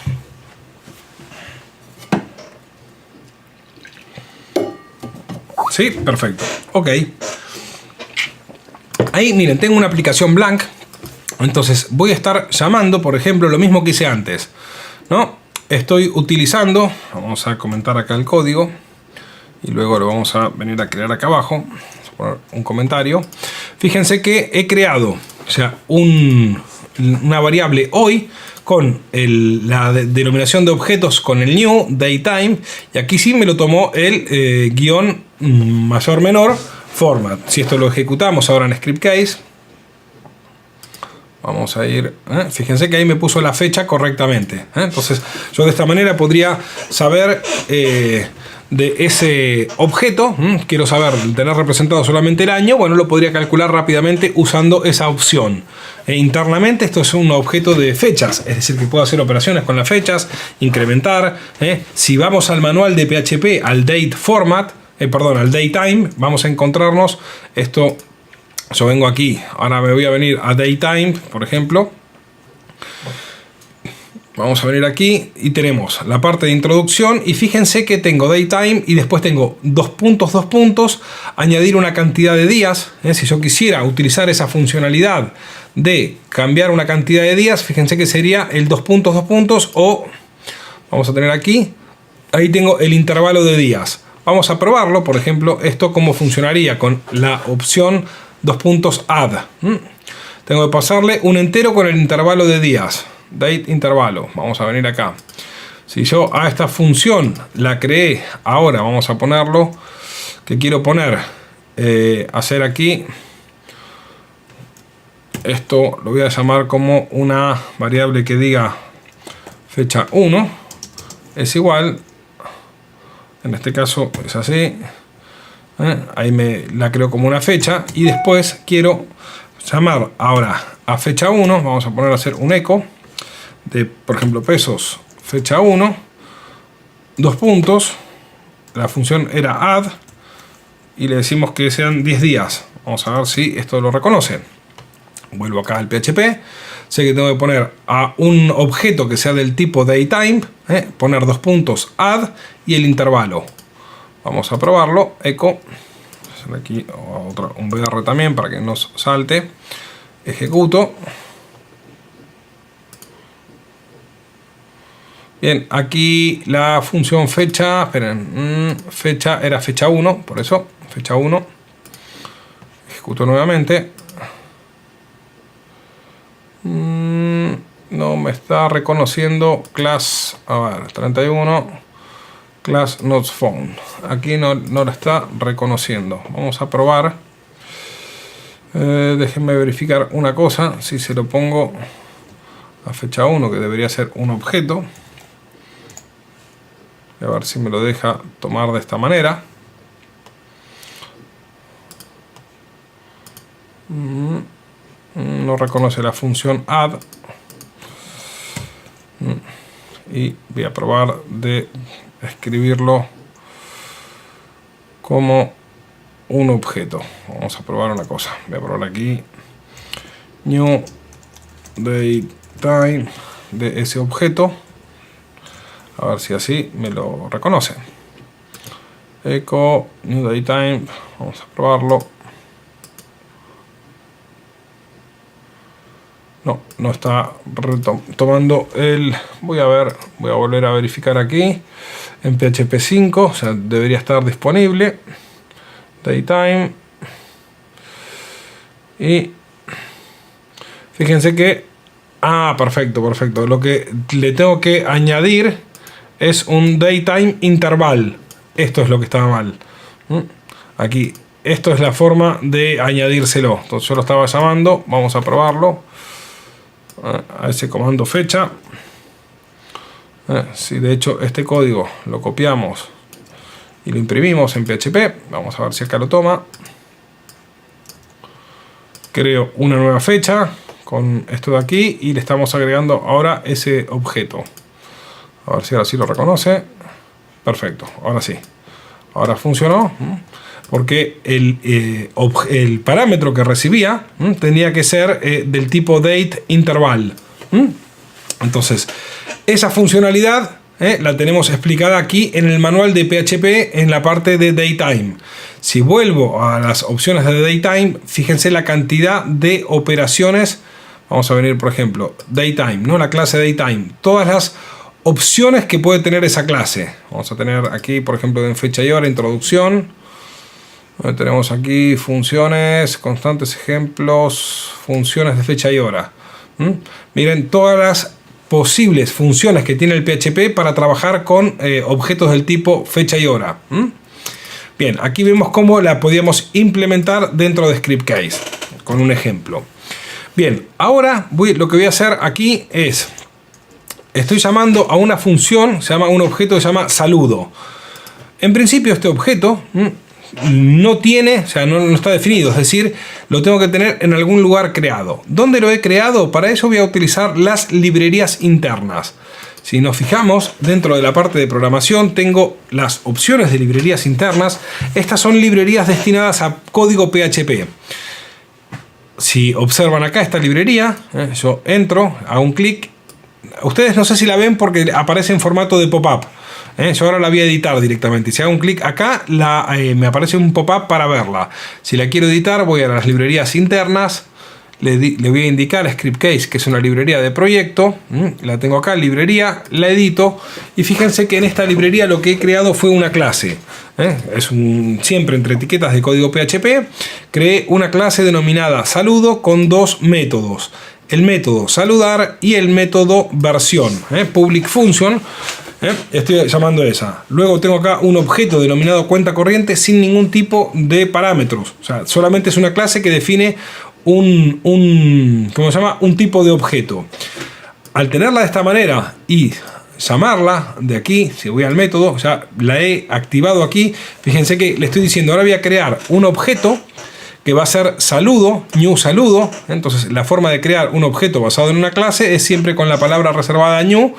Sí, perfecto. Ok. Ahí, miren, tengo una aplicación blank. Entonces voy a estar llamando, por ejemplo, lo mismo que hice antes, ¿no? Estoy utilizando, vamos a comentar acá el código y luego lo vamos a venir a crear acá abajo. Vamos a poner un comentario. Fíjense que he creado, o sea, una variable hoy con la denominación de objetos con el new datetime, y aquí sí me lo tomó el guión mayor menor format. Si esto lo ejecutamos ahora en script case, vamos a ir, fíjense que ahí me puso la fecha correctamente, entonces yo de esta manera podría saber de ese objeto, quiero saber, tener representado solamente el año, bueno, lo podría calcular rápidamente usando esa opción. Internamente esto es un objeto de fechas, es decir, que puedo hacer operaciones con las fechas, incrementar. Si vamos al manual de PHP, al date format, al datetime, vamos a encontrarnos esto. Yo vengo aquí, ahora me voy a venir a datetime, por ejemplo. Vamos a venir aquí y tenemos la parte de introducción, y fíjense que tengo datetime y después tengo 2 puntos, añadir una cantidad de días. Si yo quisiera utilizar esa funcionalidad de cambiar una cantidad de días, fíjense que sería el 2 puntos, o vamos a tener aquí, ahí tengo el intervalo de días. Vamos a probarlo, por ejemplo, esto cómo funcionaría con la opción add. Tengo que pasarle un entero con el intervalo de días. Date intervalo. Vamos a venir acá. Si yo a esta función la creé, ahora vamos a ponerlo, que quiero poner, hacer aquí, esto lo voy a llamar como una variable que diga fecha 1 es igual, en este caso es así, ahí me la creo como una fecha, y después quiero llamar ahora a fecha 1, vamos a poner a hacer un eco de, por ejemplo, pesos fecha 1, 2 puntos, la función era add, y le decimos que sean 10 días. Vamos a ver si esto lo reconoce. Vuelvo acá al PHP, sé que tengo que poner a un objeto que sea del tipo datetime, poner 2 puntos add y el intervalo. Vamos a probarlo, eco, hacer aquí un BR también para que nos salte, ejecuto. Bien, aquí la función fecha, esperen, fecha era fecha 1, por eso, fecha 1. Ejecuto nuevamente. No me está reconociendo class, a ver, 31, class not found. Aquí no lo está reconociendo. Vamos a probar. Déjenme verificar una cosa, si se lo pongo a fecha 1, que debería ser un objeto. A ver si me lo deja tomar de esta manera. No reconoce la función add. Y voy a probar de escribirlo como un objeto. Vamos a probar una cosa. Voy a probar aquí new datetime de ese objeto. A ver si así me lo reconoce. Echo new datetime. Vamos a probarlo. No está tomando el... Voy a volver a verificar aquí en PHP 5, o sea, debería estar disponible. Datetime. Y fíjense que... perfecto. Lo que le tengo que añadir es un datetime interval. Esto es lo que estaba mal. Aquí, esto es la forma de añadírselo. Entonces yo lo estaba llamando, vamos a probarlo. A ese comando fecha. Si de hecho este código lo copiamos y lo imprimimos en PHP. Vamos a ver si acá lo toma. Creo una nueva fecha con esto de aquí y le estamos agregando ahora ese objeto. A ver si ahora sí lo reconoce. Perfecto, ahora sí. Ahora funcionó. Porque el parámetro que recibía tenía que ser del tipo date interval. Entonces, esa funcionalidad la tenemos explicada aquí en el manual de PHP en la parte de datetime. Si vuelvo a las opciones de datetime, fíjense la cantidad de operaciones. Vamos a venir, por ejemplo, datetime, ¿no? La clase datetime. Todas las opciones que puede tener esa clase. Vamos a tener aquí, por ejemplo, en fecha y hora, introducción. Tenemos aquí funciones, constantes ejemplos, funciones de fecha y hora. Miren todas las posibles funciones que tiene el PHP para trabajar con objetos del tipo fecha y hora. Bien, aquí vemos cómo la podíamos implementar dentro de ScriptCase, con un ejemplo. Bien, ahora lo que voy a hacer aquí es, estoy llamando a una función, se llama un objeto que se llama saludo. En principio este objeto no tiene, o sea, no está definido, es decir, lo tengo que tener en algún lugar creado. ¿Dónde lo he creado? Para eso voy a utilizar las librerías internas. Si nos fijamos, dentro de la parte de programación tengo las opciones de librerías internas. Estas son librerías destinadas a código PHP. Si observan acá esta librería, yo entro, hago un clic. Ustedes no sé si la ven porque aparece en formato de pop-up. Yo ahora la voy a editar directamente. Si hago un clic acá, me aparece un pop-up para verla. Si la quiero editar, voy a las librerías internas. Le voy a indicar ScriptCase, que es una librería de proyecto. La tengo acá, librería, la edito. Y fíjense que en esta librería lo que he creado fue una clase. Siempre entre etiquetas de código PHP. Creé una clase denominada saludo con dos métodos. El método saludar y el método versión. Public function. Estoy llamando esa. Luego tengo acá un objeto denominado cuenta corriente sin ningún tipo de parámetros. O sea, solamente es una clase que define ¿cómo se llama? Un tipo de objeto. Al tenerla de esta manera y llamarla de aquí, si voy al método, ya la he activado aquí. Fíjense que le estoy diciendo, ahora voy a crear un objeto que va a ser saludo, new saludo. Entonces la forma de crear un objeto basado en una clase es siempre con la palabra reservada new,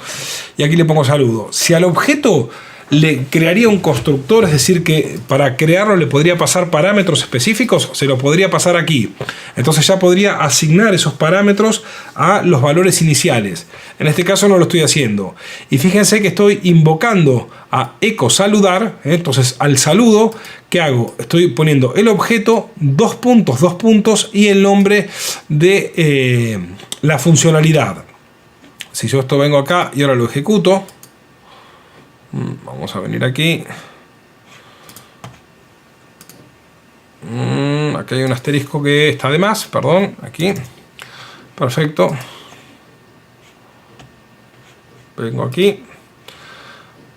y aquí le pongo saludo. Si al objeto le crearía un constructor, es decir, que para crearlo le podría pasar parámetros específicos, se lo podría pasar aquí. Entonces ya podría asignar esos parámetros a los valores iniciales. En este caso no lo estoy haciendo. Y fíjense que estoy invocando a echo saludar. Entonces al saludo, ¿qué hago? Estoy poniendo el objeto, dos puntos y el nombre de la funcionalidad. Si yo esto vengo acá y ahora lo ejecuto, vamos a venir aquí. Aquí hay un asterisco que está de más, perdón, aquí. Perfecto. Vengo aquí.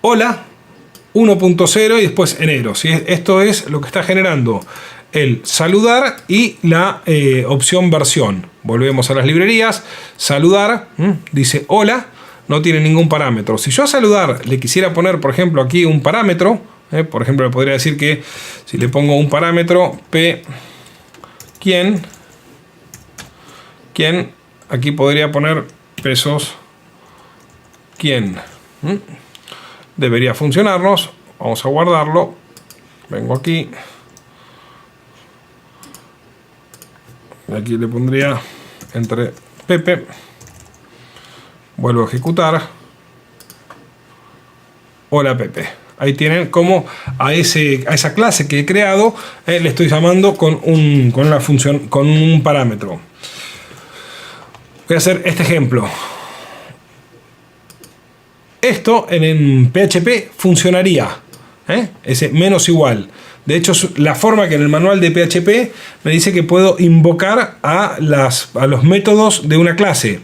Hola, 1.0 y después enero. ¿Sí? Esto es lo que está generando el saludar y la opción versión. Volvemos a las librerías. Saludar, dice hola. No tiene ningún parámetro. Si yo a saludar le quisiera poner, por ejemplo, aquí un parámetro, por ejemplo, le podría decir que si le pongo un parámetro p, ¿quién? Aquí podría poner pesos, ¿quién? Debería funcionarnos. Vamos a guardarlo. Vengo aquí. Aquí le pondría entre Pepe. Vuelvo a ejecutar. Hola Pepe. Ahí tienen como a esa clase que he creado le estoy llamando con una función, con un parámetro. Voy a hacer este ejemplo. Esto en PHP funcionaría. Ese menos igual. De hecho, la forma que en el manual de PHP me dice que puedo invocar a los métodos de una clase.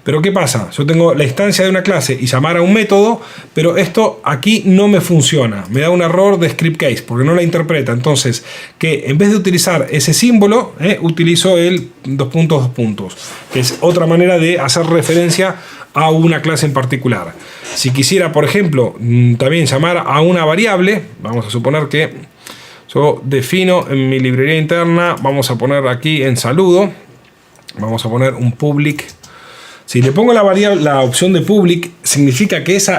Pero ¿qué pasa? Yo tengo la instancia de una clase y llamar a un método, pero esto aquí no me funciona. Me da un error de script case porque no la interpreta. Entonces, que en vez de utilizar ese símbolo, utilizo el dos puntos, que es otra manera de hacer referencia a una clase en particular. Si quisiera, por ejemplo, también llamar a una variable, vamos a suponer que yo defino en mi librería interna, vamos a poner aquí en saludo, vamos a poner un public. Si le pongo la variable, la opción de public, significa que ese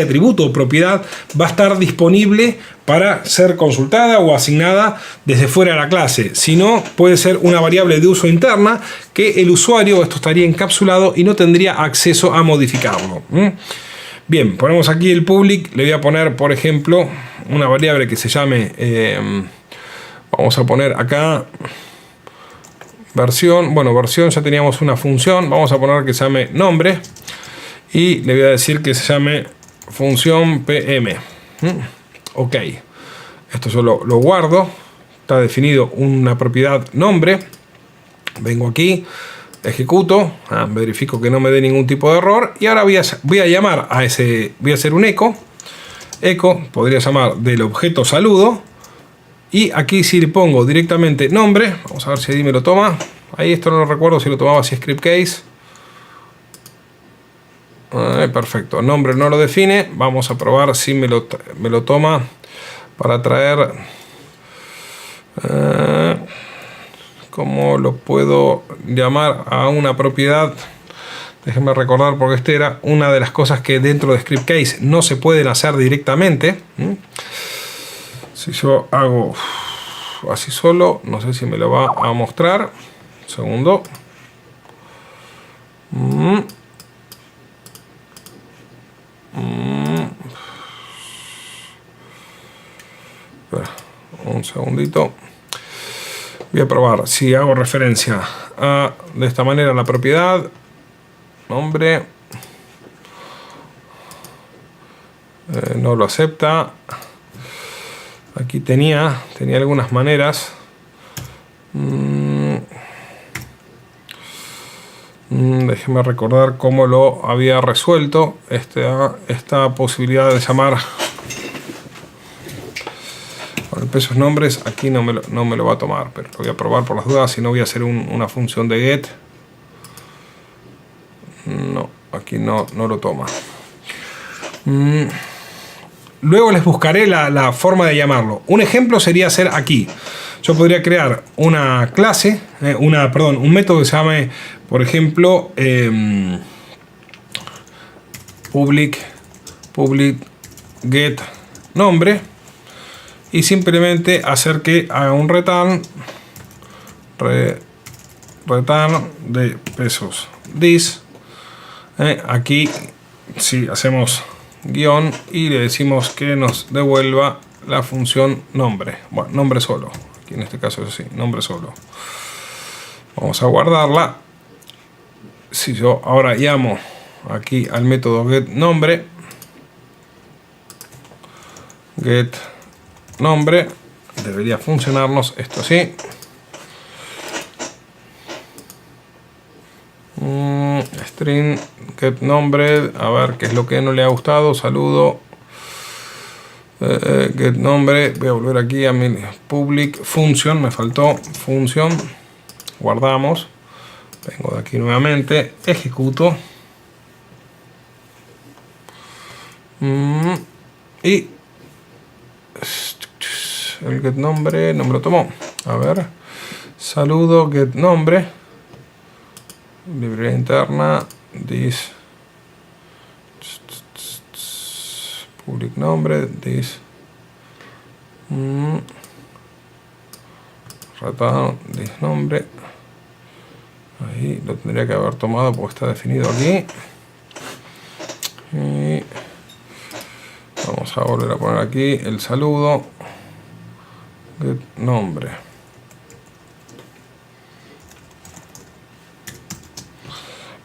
atributo o propiedad va a estar disponible para ser consultada o asignada desde fuera de la clase. Si no, puede ser una variable de uso interna que el usuario, esto estaría encapsulado y no tendría acceso a modificarlo. Bien, ponemos aquí el public. Le voy a poner, por ejemplo, una variable que se llame, vamos a poner acá versión. Bueno, versión ya teníamos una función. Vamos a poner que se llame nombre. Y le voy a decir que se llame función PM. Ok. Esto yo lo guardo. Está definido una propiedad nombre. Vengo aquí. Ejecuto. Verifico que no me dé ningún tipo de error. Y ahora voy a llamar a ese. Voy a hacer un eco. Eco podría llamar del objeto saludo. Y aquí si le pongo directamente nombre, vamos a ver si ahí me lo toma. Ahí esto no lo recuerdo si lo tomaba así script case. Perfecto, nombre no lo define. Vamos a probar si me lo toma para traer. ¿Cómo lo puedo llamar a una propiedad? Déjenme recordar porque esta era una de las cosas que dentro de script case no se pueden hacer directamente. Si yo hago así solo, no sé si me lo va a mostrar. Un segundo. Un segundito. Voy a probar si hago referencia a de esta manera la propiedad. Nombre. No lo acepta. Aquí tenía algunas maneras. Déjeme recordar cómo lo había resuelto esta posibilidad de llamar con el pesos nombres. Aquí no me lo va a tomar, pero lo voy a probar por las dudas. Si no, voy a hacer una función de get. No, aquí no lo toma. Luego les buscaré la forma de llamarlo. Un ejemplo sería hacer aquí. Yo podría crear una clase, un método que se llame, por ejemplo, public get nombre, y simplemente hacer que haga un return de pesos this. Aquí si hacemos guión y le decimos que nos devuelva la función nombre. Bueno, nombre solo. Aquí en este caso es así, nombre solo. Vamos a guardarla. Si yo ahora llamo aquí al método get nombre, debería funcionarnos esto así. String get nombre, a ver qué es lo que no le ha gustado. Saludo. Get nombre, voy a volver aquí a mi public function, me faltó función. Guardamos. Vengo de aquí nuevamente, ejecuto. Y el get nombre no me lo tomó. A ver, saludo get nombre, librería interna, this public nombre, this return this nombre. Ahí lo tendría que haber tomado porque está definido aquí. Y vamos a volver a poner aquí el saludo get nombre.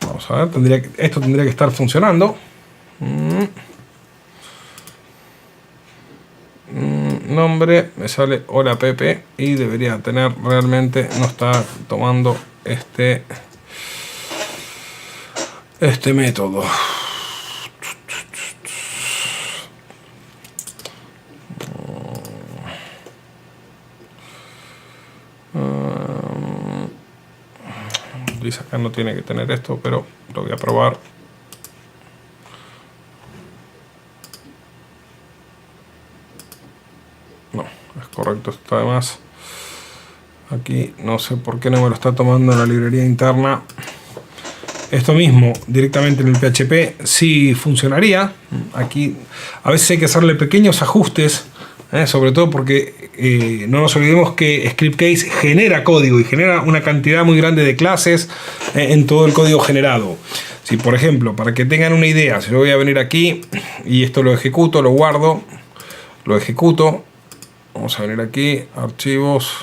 Vamos a ver, esto tendría que estar funcionando. Nombre, me sale hola Pepe y debería tener, realmente no está tomando este método. Dice acá no tiene que tener esto, pero lo voy a probar. No, es correcto, está de más. Aquí no sé por qué no me lo está tomando en la librería interna. Esto mismo directamente en el PHP sí funcionaría. Aquí a veces hay que hacerle pequeños ajustes, sobre todo porque no nos olvidemos que Scriptcase genera código y genera una cantidad muy grande de clases en todo el código generado. Si por ejemplo, para que tengan una idea, si yo voy a venir aquí y esto lo ejecuto, lo guardo, lo ejecuto, vamos a venir aquí, archivos,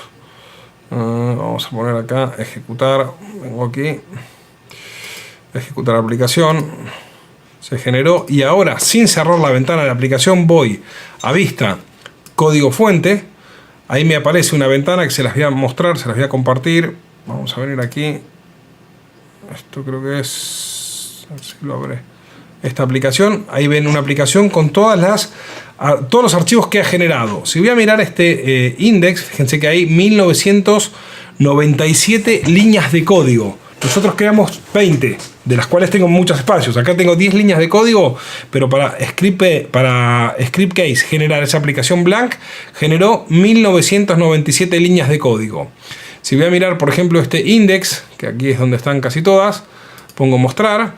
vamos a poner acá, ejecutar, vengo aquí, ejecutar aplicación, se generó y ahora sin cerrar la ventana de la aplicación voy a vista, código fuente, ahí me aparece una ventana que se las voy a mostrar, se las voy a compartir. Vamos a venir aquí, esto creo que es, a ver si lo abre, esta aplicación, ahí ven una aplicación con todos los archivos que ha generado. Si voy a mirar este index, fíjense que hay 1997 líneas de código. Nosotros creamos 20, de las cuales tengo muchos espacios. Acá tengo 10 líneas de código, pero para Scriptcase generar esa aplicación blank, generó 1997 líneas de código. Si voy a mirar, por ejemplo, este index, que aquí es donde están casi todas, pongo mostrar.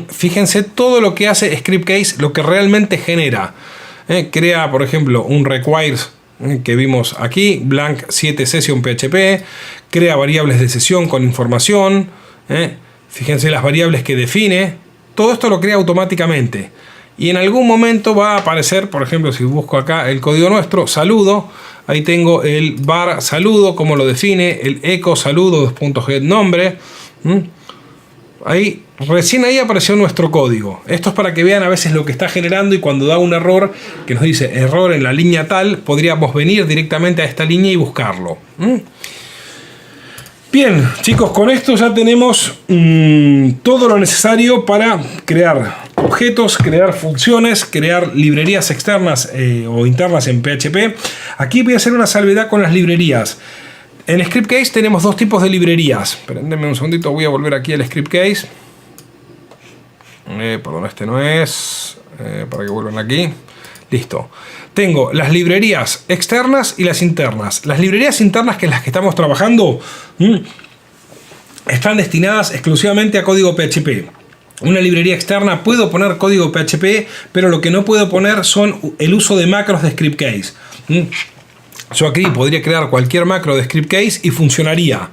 Fíjense todo lo que hace Scriptcase, lo que realmente genera. Crea, por ejemplo, un requires que vimos aquí, blank 7 session PHP, crea variables de sesión con información, fíjense las variables que define, todo esto lo crea automáticamente y en algún momento va a aparecer, por ejemplo, si busco acá el código nuestro, saludo, ahí tengo el var saludo, como lo define, el echo saludo, .getNombre, ahí, recién ahí apareció nuestro código. Esto es para que vean a veces lo que está generando y cuando da un error que nos dice error en la línea tal, podríamos venir directamente a esta línea y buscarlo. Bien, chicos, con esto ya tenemos todo lo necesario para crear objetos, crear funciones, crear librerías externas o internas en PHP. Aquí voy a hacer una salvedad con las librerías. En Scriptcase tenemos dos tipos de librerías. Espérenme un segundito, voy a volver aquí al Scriptcase. Perdón, este no es. Para que vuelvan aquí. Listo. Tengo las librerías externas y las internas. Las librerías internas, que es las que estamos trabajando, están destinadas exclusivamente a código PHP. Una librería externa puedo poner código PHP, pero lo que no puedo poner son el uso de macros de Scriptcase. Yo aquí podría crear cualquier macro de Scriptcase y funcionaría.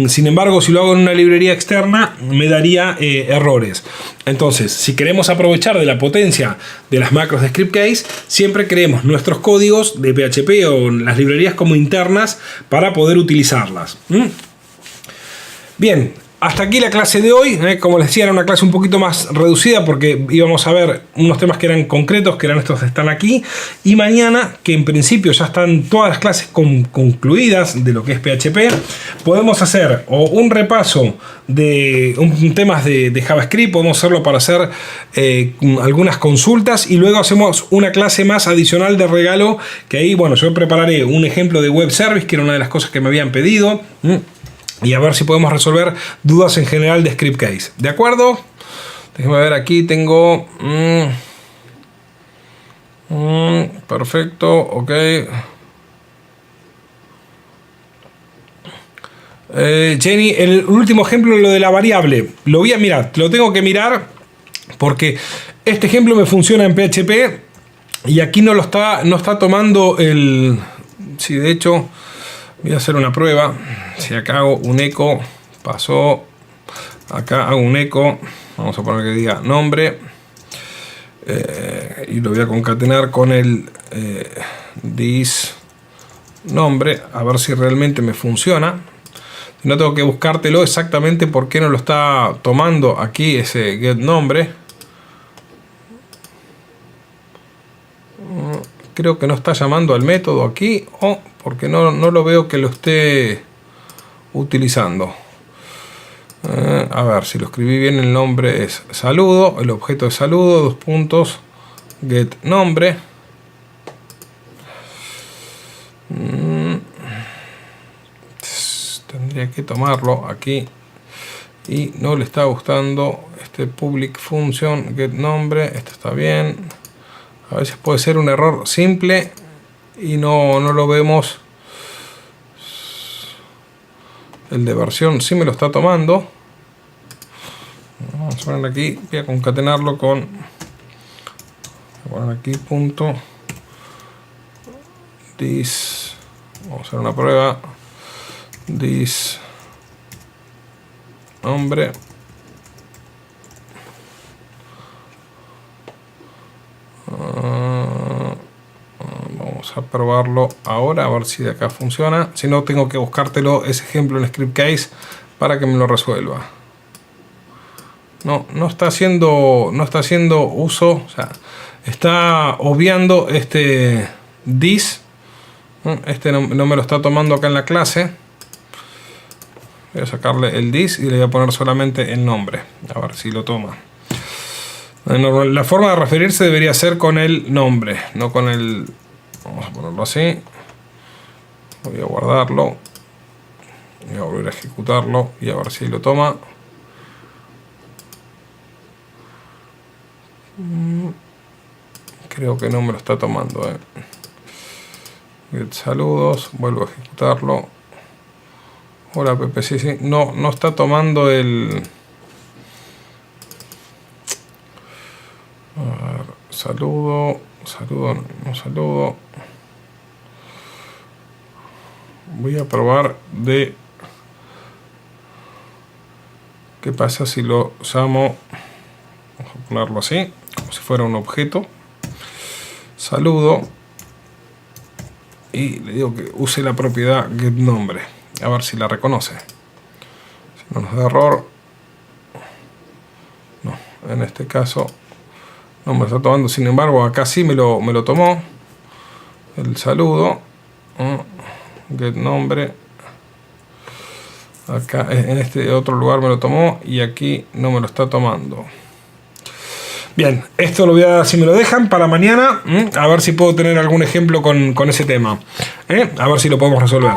Sin embargo, si lo hago en una librería externa, me daría errores. Entonces, si queremos aprovechar de la potencia de las macros de Scriptcase, siempre creemos nuestros códigos de PHP o las librerías como internas para poder utilizarlas. Bien. Hasta aquí la clase de hoy. Como les decía, era una clase un poquito más reducida porque íbamos a ver unos temas que eran concretos, que eran estos que están aquí. Y mañana, que en principio ya están todas las clases concluidas de lo que es PHP, podemos hacer un repaso de temas de JavaScript. Podemos hacerlo para hacer algunas consultas y luego hacemos una clase más adicional de regalo, que ahí, bueno, yo prepararé un ejemplo de web service, que era una de las cosas que me habían pedido. Y a ver si podemos resolver dudas en general de Scriptcase. ¿De acuerdo? Déjenme ver, aquí tengo... perfecto, ok. Jenny, el último ejemplo, lo de la variable. Lo voy a mirar, lo tengo que mirar porque este ejemplo me funciona en PHP y aquí no está tomando el... Sí, de hecho... Voy a hacer una prueba. Si acá hago un eco, pasó. Acá hago un eco. Vamos a poner que diga nombre. Y lo voy a concatenar con el this nombre. A ver si realmente me funciona. No tengo que buscártelo exactamente por qué no lo está tomando aquí ese get nombre. Creo que no está llamando al método aquí, porque no lo veo que lo esté utilizando. A ver si lo escribí bien. El nombre es saludo, el objeto es saludo, 2 puntos, get nombre. Tendría que tomarlo aquí y no le está gustando este public function get nombre. Esto está bien. A veces puede ser un error simple y no lo vemos. El de versión sí me lo está tomando. Vamos a poner aquí, voy a concatenarlo con, voy a poner aquí punto this, vamos a hacer una prueba, this nombre, vamos a probarlo ahora a ver si de acá funciona. Si no, tengo que buscártelo ese ejemplo en script case para que me lo resuelva. No está haciendo uso, o sea, está obviando este this. Este no me lo está tomando acá en la clase. Voy a sacarle el this y le voy a poner solamente el nombre. A ver si lo toma. La forma de referirse debería ser con el nombre, no con el... Vamos a ponerlo así. Voy a guardarlo. Voy a volver a ejecutarlo y a ver si lo toma. Creo que no me lo está tomando. Get saludos. Vuelvo a ejecutarlo. Hola Pepe, sí. No está tomando el... A ver, saludo. Voy a probar de... ¿Qué pasa si lo llamo? Vamos a ponerlo así, como si fuera un objeto. Saludo. Y le digo que use la propiedad getNombre. A ver si la reconoce. Si no nos da error. No, en este caso no me lo está tomando. Sin embargo, acá sí me lo tomó. El saludo. getNombre. Acá en este otro lugar me lo tomó y aquí no me lo está tomando. Bien, esto lo voy a, si me lo dejan para mañana, a ver si puedo tener algún ejemplo con ese tema. A ver si lo podemos resolver.